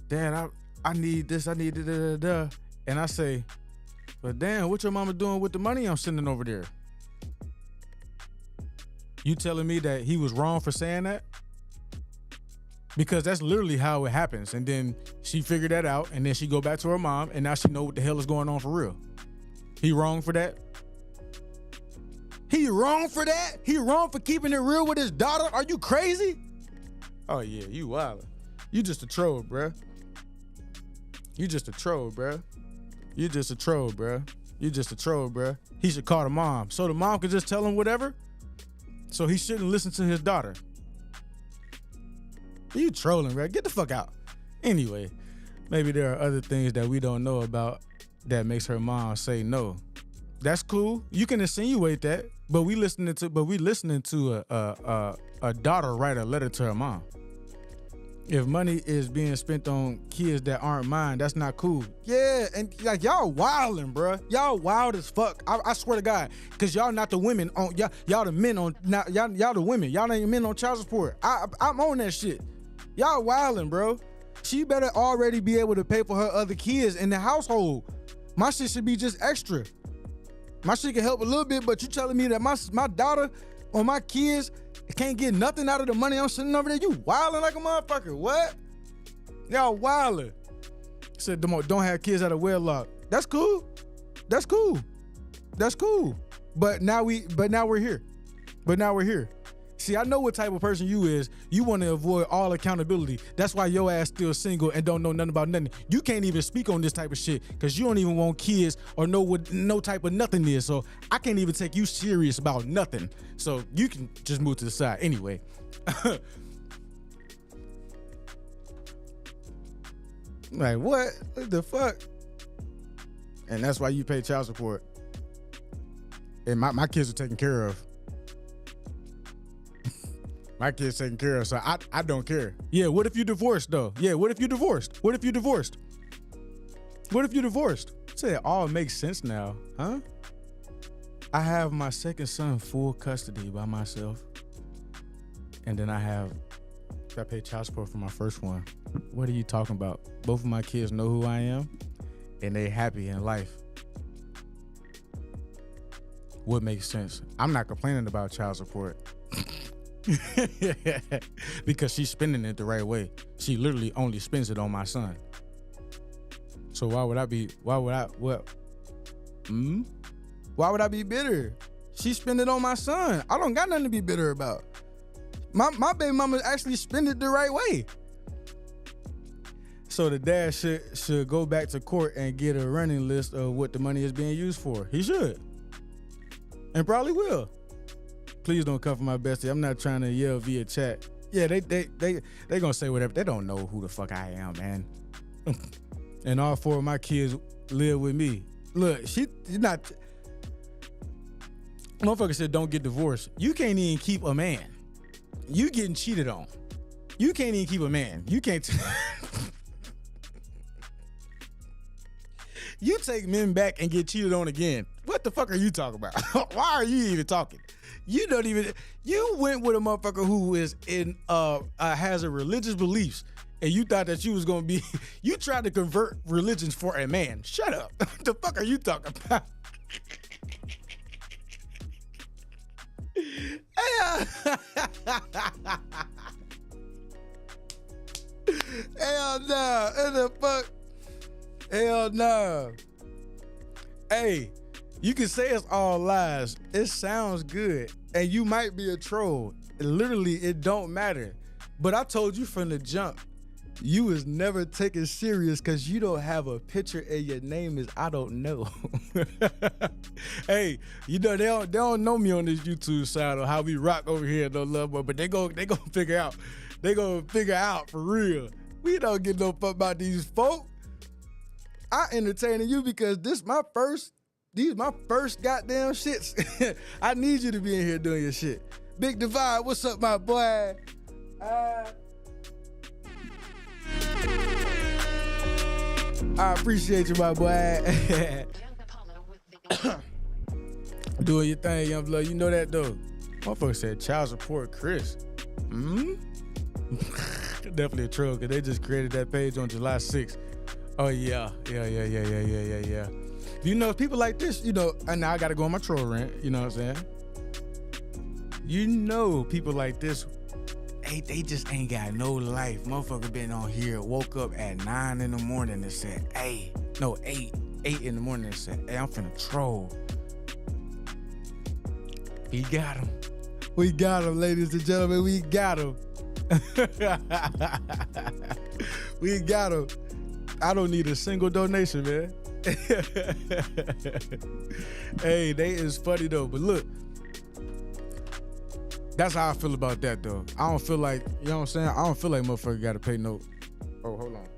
Dad, I need this, I need da. And I say, but damn, what your mama doing with the money I'm sending over there? You telling me that he was wrong for saying that? Because that's literally how it happens. And then she figured that out, and then she go back to her mom, and now she know what the hell is going on for real. He wrong for that? He wrong for that? He wrong for keeping it real with his daughter? Are you crazy? Oh yeah, you wild. You just a troll, bruh. You just a troll, bruh. You just a troll, bruh. You just a troll, bruh. He should call the mom. So the mom could just tell him whatever? So he shouldn't listen to his daughter. You trolling, bruh. Get the fuck out. Anyway, maybe there are other things that we don't know about that makes her mom say no. That's cool. You can insinuate that, but we listening to a daughter write a letter to her mom. If money is being spent on kids that aren't mine, that's not cool. Yeah, and like y'all wildin', bruh. Y'all wild as fuck. I swear to God, cause y'all not the women on y'all the men on y'all the women. Y'all ain't men on child support. I'm on that shit. Y'all wildin', bro. She better already be able to pay for her other kids in the household. My shit should be just extra. My shit can help a little bit, but you telling me that my daughter or my kids can't get nothing out of the money I'm sitting over there? You wildin' like a motherfucker. What? Y'all wildin'. Said don't have kids out of wedlock. That's cool. That's cool. That's cool. But now we're here. See, I know what type of person you is. You want to avoid all accountability. That's why your ass still single and don't know nothing about nothing. You can't even speak on this type of shit because you don't even want kids or know what no type of nothing is. So I can't even take you serious about nothing. So you can just move to the side. Anyway. Like, what? What the fuck? And that's why you pay child support. And my kids are taken care of. My kid's taken care of, so I don't care. Yeah, what if you divorced, though? Yeah, what if you divorced? What if you divorced? What if you divorced? Say it all makes sense now, huh? I have my second son full custody by myself. And then I pay child support for my first one. What are you talking about? Both of my kids know who I am, and they happy in life. What makes sense? I'm not complaining about child support. Because she's spending it the right way. She literally only spends it on my son. So why would I be bitter? She spend it on my son. I don't got nothing to be bitter about. My baby mama actually spend it the right way. So the dad should go back to court and get a running list of what the money is being used for. He should. And probably will. Please don't come for my bestie. I'm not trying to yell via chat. Yeah, they gonna say whatever. They don't know who the fuck I am, man. And all four of my kids live with me. Look, she's not. Motherfucker said don't get divorced. You can't even keep a man. You getting cheated on. You can't even keep a man. You can't. You take men back and get cheated on again. What the fuck are you talking about? Why are you even talking? You went with a motherfucker who is has a religious beliefs, and you thought that you was gonna be, you tried to convert religions for a man. Shut up. What the fuck are you talking about? Hell no. What the fuck? Hell no. Hey, you can say it's all lies. It sounds good. And you might be a troll. Literally, it don't matter. But I told you from the jump, you was never taken serious because you don't have a picture and your name is I don't know. Hey, you know, they don't know me on this YouTube side or how we rock over here in No Love Boy, but they gonna figure out. They gonna figure out for real. We don't give no fuck about these folk. I entertaining you because this these my first goddamn shits. I need you to be in here doing your shit. Big Divide, what's up, my boy? I appreciate you, my boy. Doing your thing, young blood. You know that though. Motherfucker said child support Chris. Definitely a troll because they just created that page on July 6th. Oh yeah. You know, people like this, you know, and now I gotta go on my troll rant, you know what I'm saying? You know people like this, hey, they just ain't got no life. Motherfucker been on here, woke up at 9 in the morning and said, 8 in the morning and said, hey, I'm finna troll. We got him. We got him, ladies and gentlemen. We got him. We got him. I don't need a single donation, man. Hey, they is funny though. But look, that's how I feel about that though. I don't feel like, you know what I'm saying? I don't feel like motherfucker gotta pay no. Oh, hold on.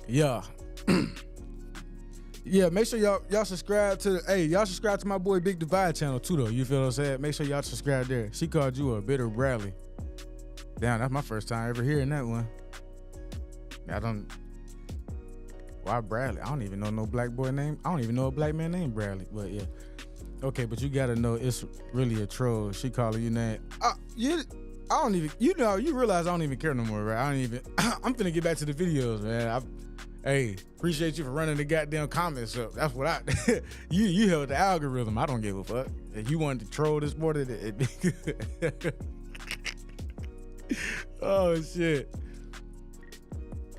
Yeah. Yeah, make sure y'all subscribe to y'all subscribe to my boy Big Divide channel too though. You feel what I'm saying? Make sure y'all subscribe there. She called you a bitter Bradley. Damn, that's my first time ever hearing that one. Why Bradley? I don't even know no black boy name. I don't even know a black man named Bradley. But yeah. Okay, but you gotta know it's really a troll. She calling you name. You realize I don't even care no more, right? I'm finna get back to the videos, man. Hey, appreciate you for running the goddamn comments up. That's what you held the algorithm. I don't give a fuck. If you wanted to troll this morning, oh shit.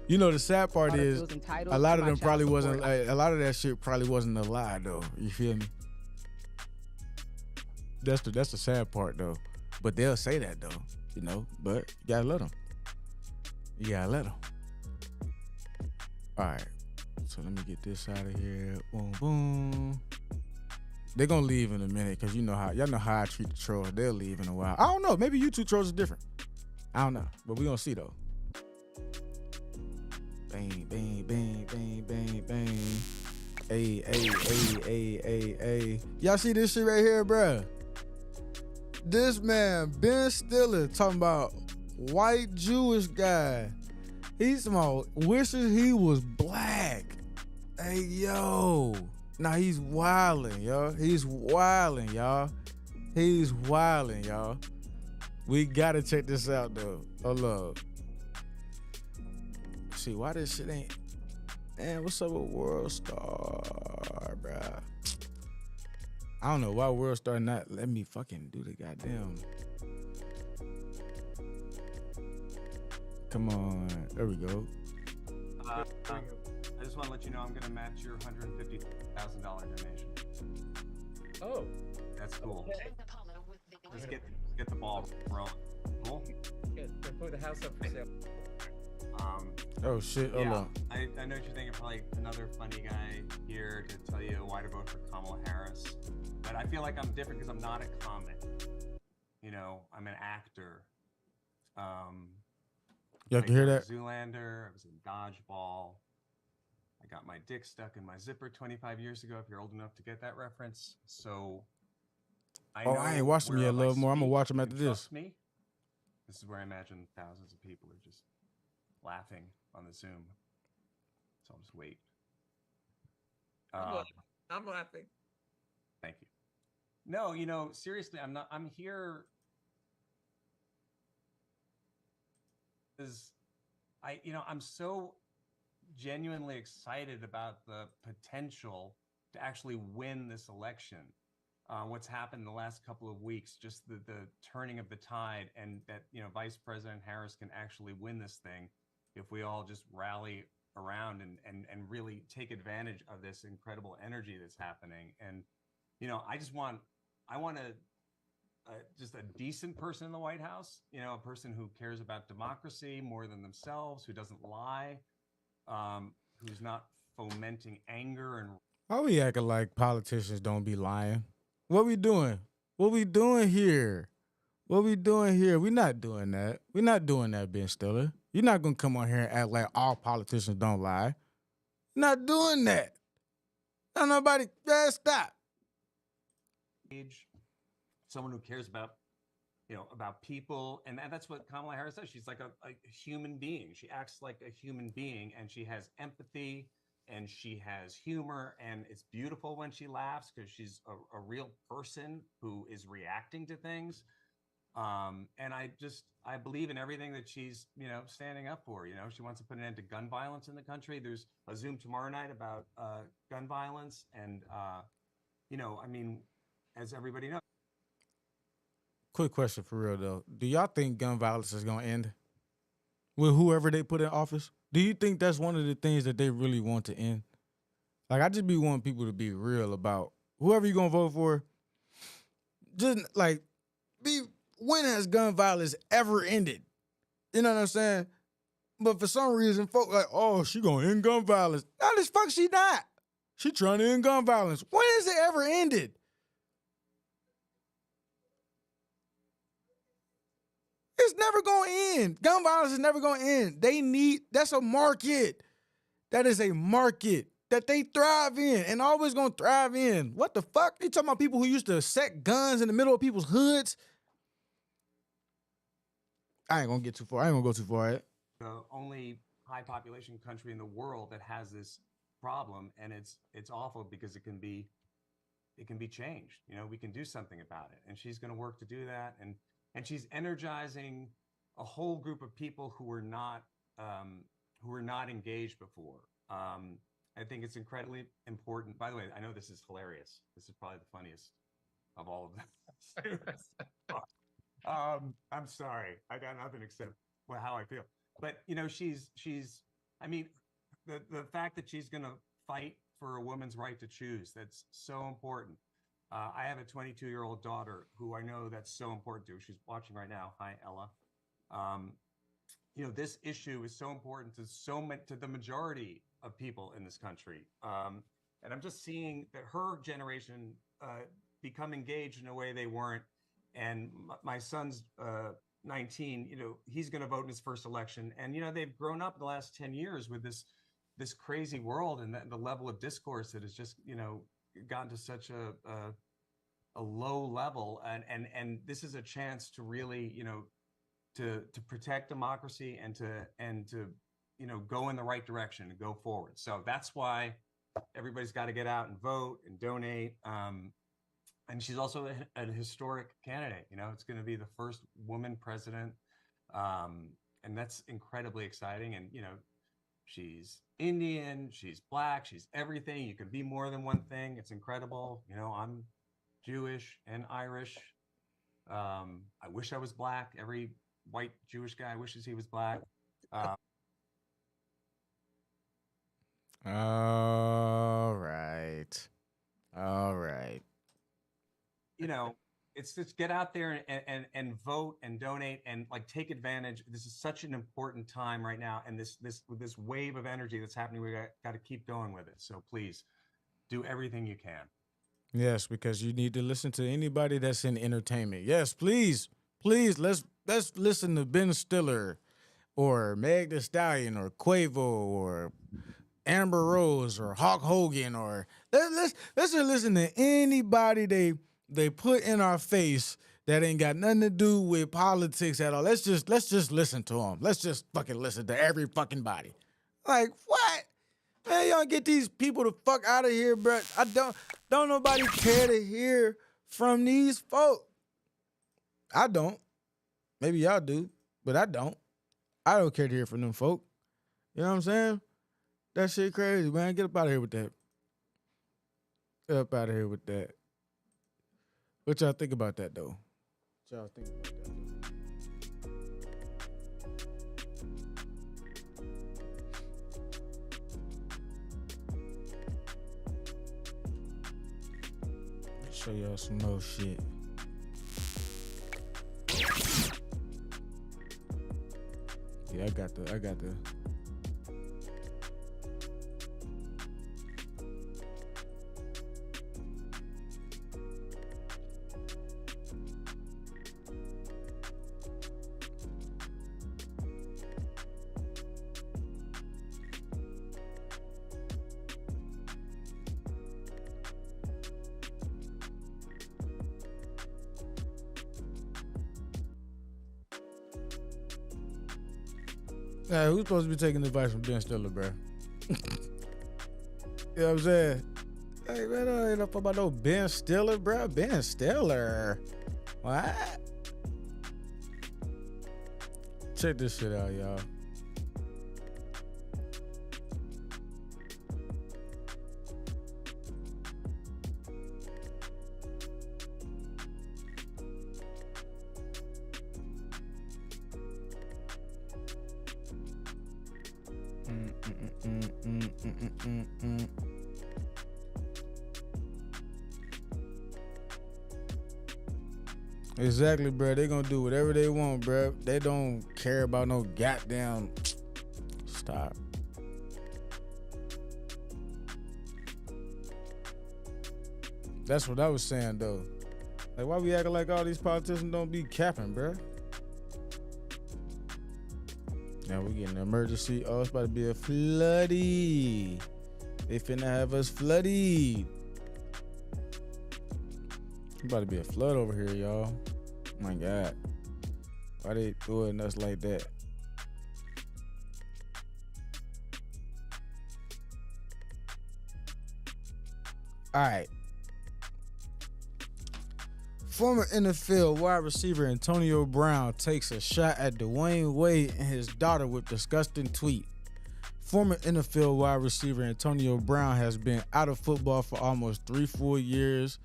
You know the sad part is a lot of them probably wasn't. A lot of that shit probably wasn't a lie though. You feel me? That's the sad part though. But they'll say that though, you know. But you gotta let them. You gotta let them. All right. So let me get this out of here. Boom, boom. They're gonna leave in a minute because y'all know how I treat the trolls. They'll leave in a while. I don't know. Maybe YouTube trolls are different. I don't know. But we gonna see though. Bang, bang, bang, bang, bang, bang. Hey. Y'all see this shit right here, bruh? This man, Ben Stiller, talking about white Jewish guy. He's about wishes he was black. Hey, yo. Nah, he's wildin', yo. He's wildin', y'all. We gotta check this out, though. Hold up. See, why this shit ain't... Man, what's up with World Star, bruh? I don't know why World Star not let me fucking do the goddamn... Come on. There we go. I just want to let you know I'm going to match your $150,000 donation. Oh. That's cool. Okay. Let's get the ball rolling. Cool? Good. They're putting the house up for sale. Oh shit, hold on. I know what you're thinking, probably another funny guy here to tell you why to vote for Kamala Harris. But I feel like I'm different because I'm not a comic. You know, I'm an actor. Y'all can hear that? Zoolander, I was in Dodgeball. I got my dick stuck in my zipper 25 years ago, if you're old enough to get that reference. So I ain't watched them yet, love more. I'm gonna watch them after this. Trust me. This is where I imagine thousands of people are just laughing on the Zoom. So I'll just wait. I'm laughing. Thank you. No, you know, seriously, I'm here because I'm so genuinely excited about the potential to actually win this election. what's happened in the last couple of weeks, just the turning of the tide, and that, you know, Vice President Harris can actually win this thing if we all just rally around and really take advantage of this incredible energy that's happening. And, you know, I want just a decent person in the White House, you know, a person who cares about democracy more than themselves, who doesn't lie, who's not fomenting anger and. Why we acting like politicians don't be lying? What we doing? What we doing here? What we doing here? We not doing that. We not doing that, Ben Stiller. You're not gonna come on here and act like all politicians don't lie. Not doing that. Not nobody. Man, stop. Someone who cares about, you know, about people, and that's what Kamala Harris does. She's like a human being. She acts like a human being, and she has empathy, and she has humor, and it's beautiful when she laughs because she's a real person who is reacting to things. And I believe in everything that she's, you know, standing up for. You know, she wants to put an end to gun violence in the country. There's a Zoom tomorrow night about gun violence, and you know, I mean, as everybody knows. Quick question for real though. Do y'all think gun violence is gonna end with whoever they put in office? Do you think that's one of the things that they really want to end? Like, I just be wanting people to be real about whoever you gonna vote for. Just like, when has gun violence ever ended? You know what I'm saying? But for some reason, folks like, oh, she gonna end gun violence. How the fuck she not? She trying to end gun violence. When has it ever ended? It's never going to end. Gun violence is never going to end. That's a market. That is a market that they thrive in and always going to thrive in. What the fuck? You talking about people who used to set guns in the middle of people's hoods? I ain't going to get too far. I ain't going to go too far. The only high population country in the world that has this problem, and it's awful because it can be changed. You know, we can do something about it, and she's going to work to do that. And she's energizing a whole group of people who were not engaged before. I think it's incredibly important. By the way, I know this is hilarious. This is probably the funniest of all of them. I'm sorry. I got nothing except how I feel. But you know, she's. I mean, the fact that she's going to fight for a woman's right to choose, that's so important. I have a 22-year-old daughter who I know that's so important to. She's watching right now. Hi, Ella. You know, this issue is so important to the majority of people in this country. And I'm just seeing that her generation become engaged in a way they weren't. And my son's 19. You know, he's going to vote in his first election. And you know, they've grown up in the last 10 years with this crazy world, and the level of discourse that has just, you know, gotten to such a low level, and this is a chance to really, you know, to protect democracy and to you know, go in the right direction and go forward. So that's why everybody's got to get out and vote and donate. And she's also a historic candidate. You know, it's going to be the first woman president, and that's incredibly exciting. And you know, she's Indian, she's Black, she's everything. You can be more than one thing. It's incredible. You know, I'm Jewish and Irish. I wish I was Black. Every white Jewish guy wishes he was Black. All right. You know, it's just get out there and vote and donate and like take advantage. This is such an important time right now, and this wave of energy that's happening, we got to keep going with it. So please do everything you can. Yes, because you need to listen to anybody that's in entertainment. Yes, please, let's listen to Ben Stiller, or Meg Thee Stallion, or Quavo, or Amber Rose, or Hulk Hogan, or let's just listen to anybody they put in our face that ain't got nothing to do with politics at all. Let's just listen to them. Let's just fucking listen to every fucking body. Like, what? Man, y'all get these people the fuck out of here, bro. I don't nobody care to hear from these folk. I don't. Maybe y'all do, but I don't. I don't care to hear from them folk. You know what I'm saying? That shit crazy, man. Get up out of here with that. Get up out of here with that. What y'all think about that though? What y'all think about that? Show y'all some more shit. Yeah, I got the Hey, who's supposed to be taking advice from Ben Stiller, bro? You know what I'm saying? Hey, man, I ain't up about no Ben Stiller, bro. Ben Stiller. What? Check this shit out, y'all. Exactly, bro. They gonna do whatever they want, bro. They don't care about no goddamn. Stop. That's what I was saying, though. Like, why we acting like all these politicians don't be capping, bro? Now we getting an emergency. Oh, it's about to be a floody. They finna have us flooded. It's about to be a flood over here, y'all. Oh my God. Why they doing us like that? All right. Former NFL wide receiver Antonio Brown takes a shot at Dwayne Wade and his daughter with disgusting tweet. Former NFL wide receiver Antonio Brown has been out of football for almost 3 full years,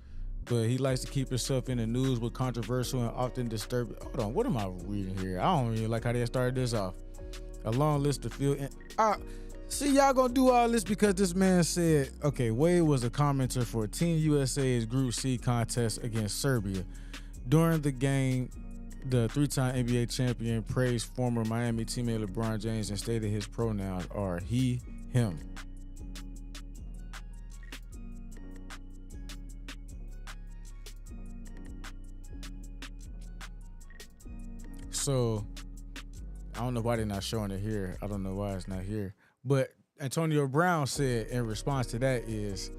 but he likes to keep himself in the news with controversial and often disturbing. Hold on, what am I reading here? I don't really like how they started this off. A long list of field. See, y'all gonna do all this because this man said, okay, Wade was a commenter for Team USA's Group C contest against Serbia. During the game, the 3-time NBA champion praised former Miami teammate LeBron James and stated his pronouns are he, him. So, I don't know why they're not showing it here. I don't know why it's not here. But Antonio Brown said in response to that is,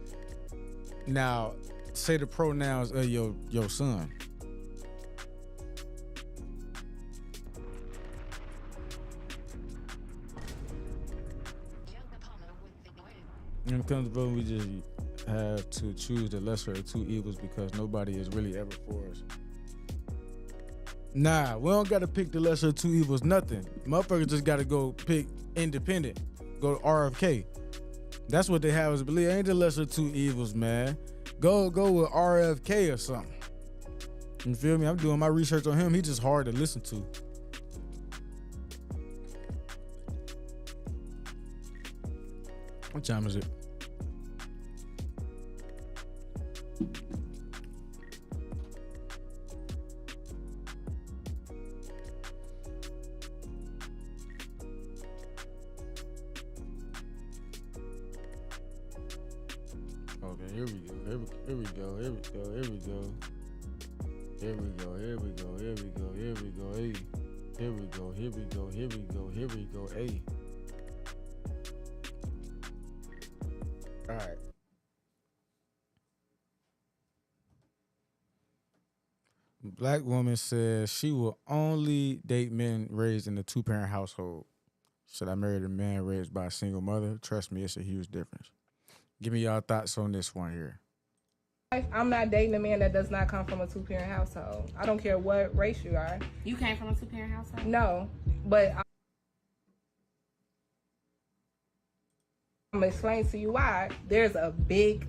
now, say the pronouns of your son. When it comes to voting, we just have to choose the lesser of two evils because nobody is really ever for us. Nah, we don't gotta pick the lesser of two evils, nothing. Motherfuckers just gotta go pick independent. Go to RFK. That's what they have us believe. Ain't the lesser of two evils, man. Go with RFK or something. You feel me? I'm doing my research on him. He's just hard to listen to. What time is it? Okay, here we go. Here we go. Hey. Here we go. Hey. All right. Black woman says she will only date men raised in a 2-parent household. Should I marry a man raised by a single mother? Trust me, it's a huge difference. Give me y'all thoughts on this one here. I'm not dating a man that does not come from a 2-parent household. I don't care what race you are. You came from a 2-parent household? No, but I'm going to explain to you why. There's a big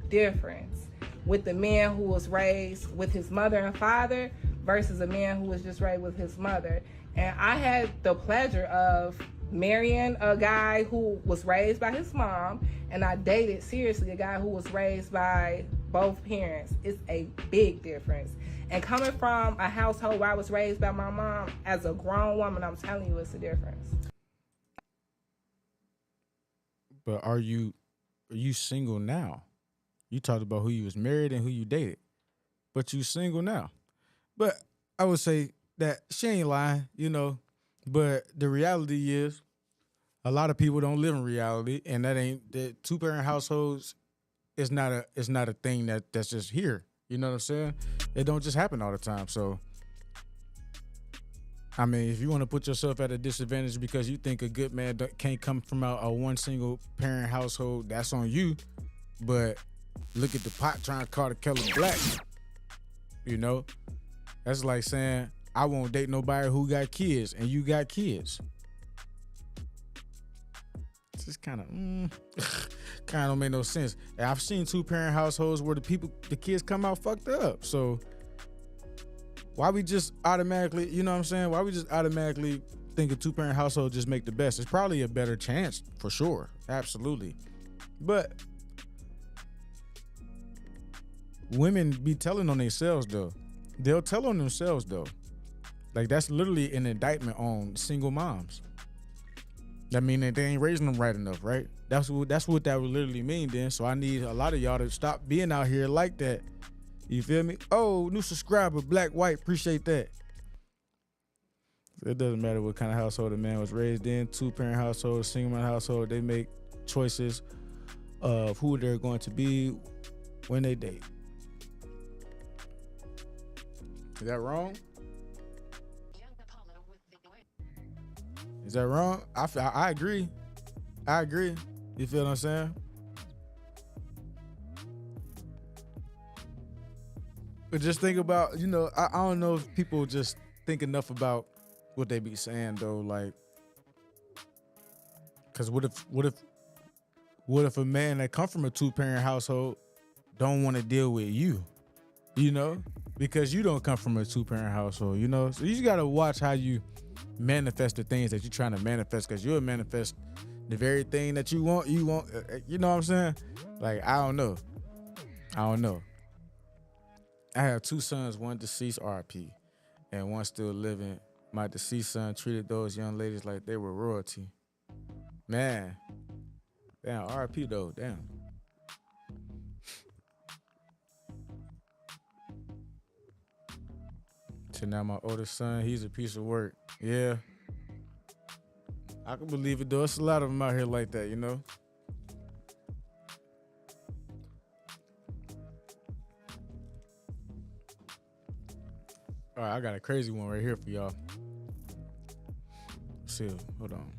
difference. with the man who was raised with his mother and father versus a man who was just raised with his mother. And I had the pleasure of marrying a guy who was raised by his mom, and I dated seriously a guy who was raised by both parents. It's a big difference. And coming from a household where I was raised by my mom, as a grown woman, I'm telling you, it's a difference. But are you single now? You talked about who you was married and who you dated, but you single now. But I would say that she ain't lying, you know. But the reality is, a lot of people don't live in reality, and that two-parent households is not a thing that's just here. You know what I'm saying? It don't just happen all the time. So, I mean, if you want to put yourself at a disadvantage because you think a good man can't come from a one single parent household, that's on you. But look at the pot trying to call the kettle black. You know, that's like saying I won't date nobody who got kids and you got kids. It's just kind of don't make no sense. And I've seen two-parent households where the kids come out fucked up. So why we just automatically, you know what I'm saying? Why we just automatically think a two-parent household just make the best? It's probably a better chance for sure. Absolutely. But women be telling on themselves though. They'll tell on themselves though. Like that's literally an indictment on single moms. That mean that they ain't raising them right enough, right? That's what that would literally mean then. So I need a lot of y'all to stop being out here like that. You feel me? Oh, new subscriber, black, white, appreciate that. It doesn't matter what kind of household a man was raised in, two-parent household, single-man household, they make choices of who they're going to be when they date. Is that wrong? Is that wrong? I agree. I agree. You feel what I'm saying? But just think about, you know, I don't know if people just think enough about what they be saying though. Like, cause what if a man that come from a two-parent household don't want to deal with you, you know, because you don't come from a two-parent household, you know? So you just gotta watch how you manifest the things that you're trying to manifest, because you'll manifest the very thing that you want, you know what I'm saying? Like, I don't know. I have two sons, one deceased RP and one still living. My deceased son treated those young ladies like they were royalty. Man, damn, RP though, damn. So now my oldest son, he's a piece of work. Yeah. I can believe it though. It's a lot of them out here like that, you know? All right, I got a crazy one right here for y'all. Let's see, hold on.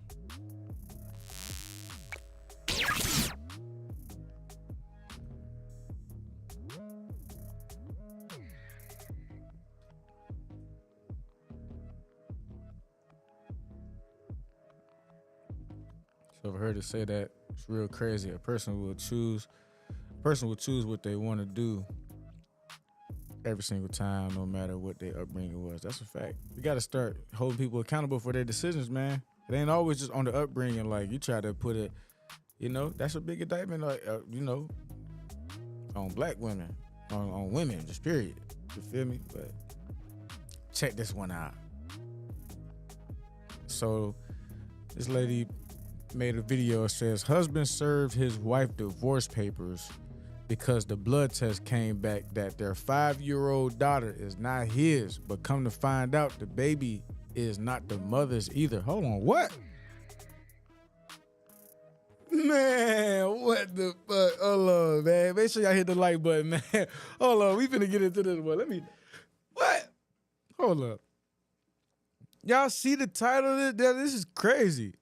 So I've heard it say that it's real crazy. A person will choose what they want to do every single time, no matter what their upbringing was. That's a fact. You got to start holding people accountable for their decisions, man. It ain't always just on the upbringing. Like, you try to put it, you know, that's a big indictment, you know, on black women, on women, just period. You feel me? But check this one out. So this lady made a video that says, husband served his wife divorce papers because the blood test came back that their 5-year-old daughter is not his, but come to find out the baby is not the mother's either. Hold on, what? Man, what the fuck? Hold on, man. Make sure y'all hit the like button, man. Hold on, we finna get into this one. What? Hold up. Y'all see the title of this? This is crazy.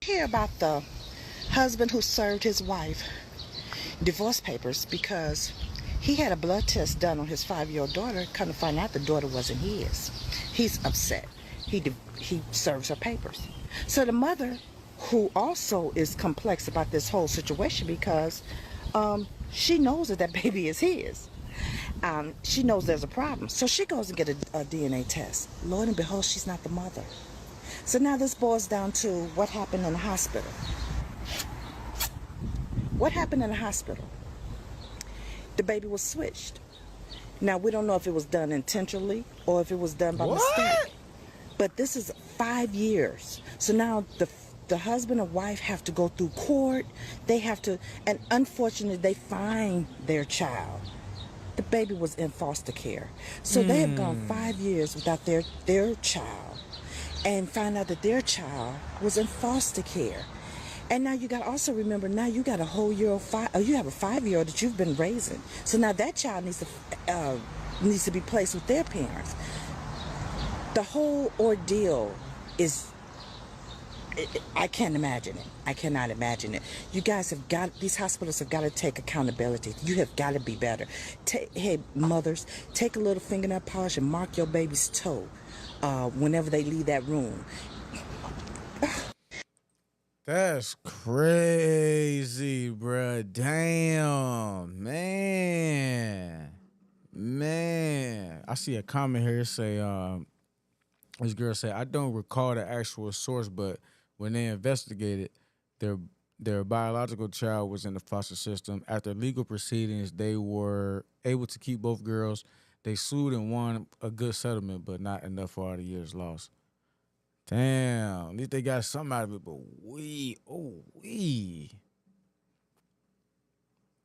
Hear about the husband who served his wife divorce papers because he had a blood test done on his 5-year-old daughter. Come to find out the daughter wasn't his. He's upset. He serves her papers. So the mother, who also is complex about this whole situation because She knows that that baby is his. She knows there's a problem. So she goes and get a DNA test. Lord and behold, she's not the mother. So now this boils down to what happened in the hospital. What happened in the hospital? The baby was switched. Now, we don't know if it was done intentionally or if it was done by mistake. But this is 5 years. So now the husband and wife have to go through court. They have to, and unfortunately, they find their child. The baby was in foster care. So they have gone 5 years without their child and find out that their child was in foster care. And now you got to also remember, now you got a whole year old, you have a 5-year-old that you've been raising. So now that child needs to be placed with their parents. The whole ordeal is, I can't imagine it. I cannot imagine it. You guys have got, these hospitals have got to take accountability. You have got to be better. Hey, mothers, take a little fingernail polish and mark your baby's toe whenever they leave that room. That's crazy, bruh. Damn, man. I see a comment here say, this girl said, I don't recall the actual source, but when they investigated, their biological child was in the foster system. After legal proceedings, they were able to keep both girls. They sued and won a good settlement, but not enough for all the years lost. Damn, at least they got something out of it, but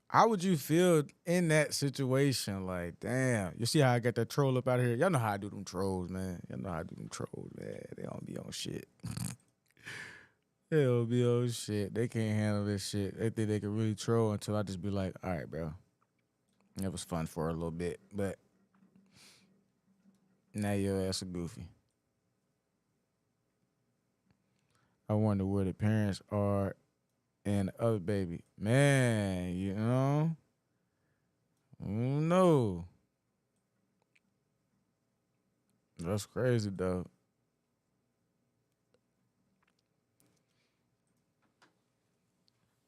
how would you feel in that situation? Like, damn, you see how I got that troll up out here? Y'all know how I do them trolls, man. They don't be on shit. They don't be on shit. They can't handle this shit. They think they can really troll until I just be like, all right, bro. It was fun for a little bit, but now your ass a goofy. I wonder where the parents are and the other baby. Man, you know? No. That's crazy, though.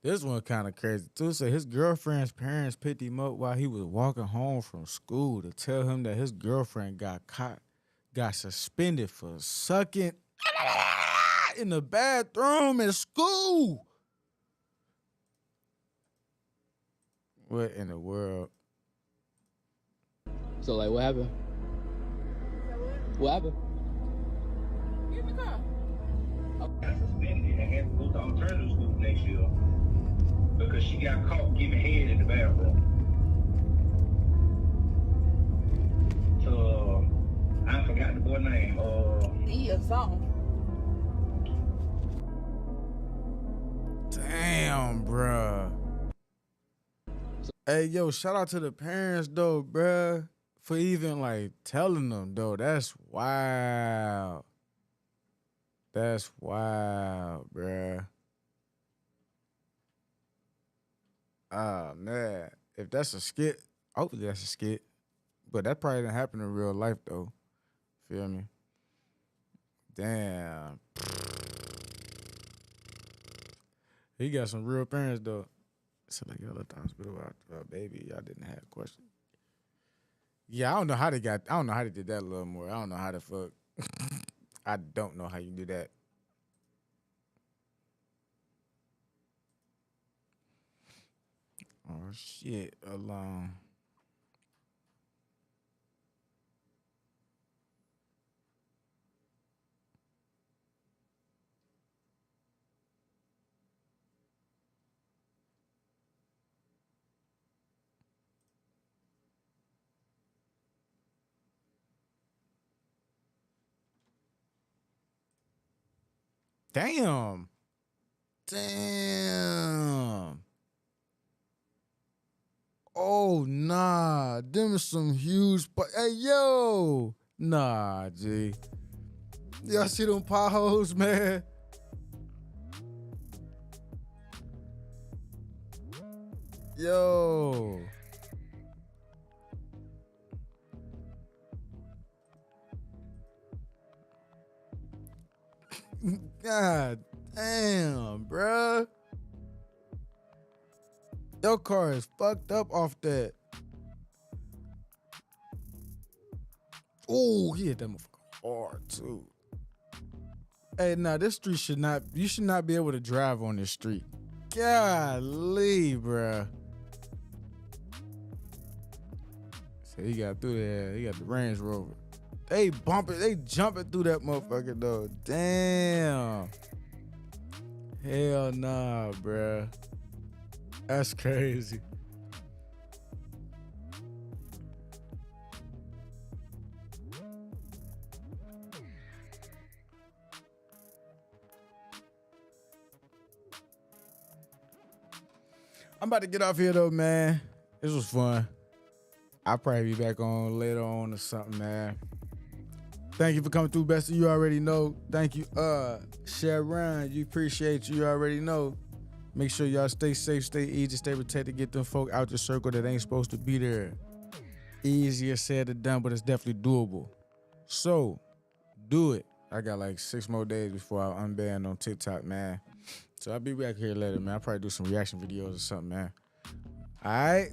This one kind of crazy, too. So his girlfriend's parents picked him up while he was walking home from school to tell him that his girlfriend got suspended for sucking in the bathroom at school. What in the world? So, like, what happened? What happened? Get in the car. Got suspended and had to go to alternative school next year because she got caught giving head in the bathroom. So, I forgot the boy's name. He or something. Damn, bruh. Hey, yo, shout out to the parents, though, bruh, for even, like, telling them, though. That's wild. That's wild, bruh. Ah, man. If that's a skit, hopefully that's a skit. But that probably didn't happen in real life, though. Feel me? Damn. He got some real parents, though. So, like, y'all at the hospital about baby. Y'all didn't have a question. Yeah, I don't know how they did that a little more. I don't know how the fuck. I don't know how you do that. Oh, shit. Alone. Damn. Oh, nah. Them is some huge... Hey, yo. Nah, G. Y'all see them potholes, man? Yo. God damn, bruh. Your car is fucked up off that. Oh, he hit that motherfucker hard too. Hey, nah, this street you should not be able to drive on this street. Golly, bruh. So he got through there. He got the Range Rover. They jumping through that motherfucker though. Damn. Hell nah, bruh. That's crazy. I'm about to get off here though, man. This was fun. I'll probably be back on later on or something, man. Thank you for coming through, Bestie. You already know. Thank you, Sharon. You appreciate you already know. Make sure y'all stay safe, stay easy, stay protected. Get them folk out your circle that ain't supposed to be there. Easier said than done, but it's definitely doable. So, do it. I got like 6 more days before I unban on TikTok, man. So I'll be back here later, man. I'll probably do some reaction videos or something, man. All right.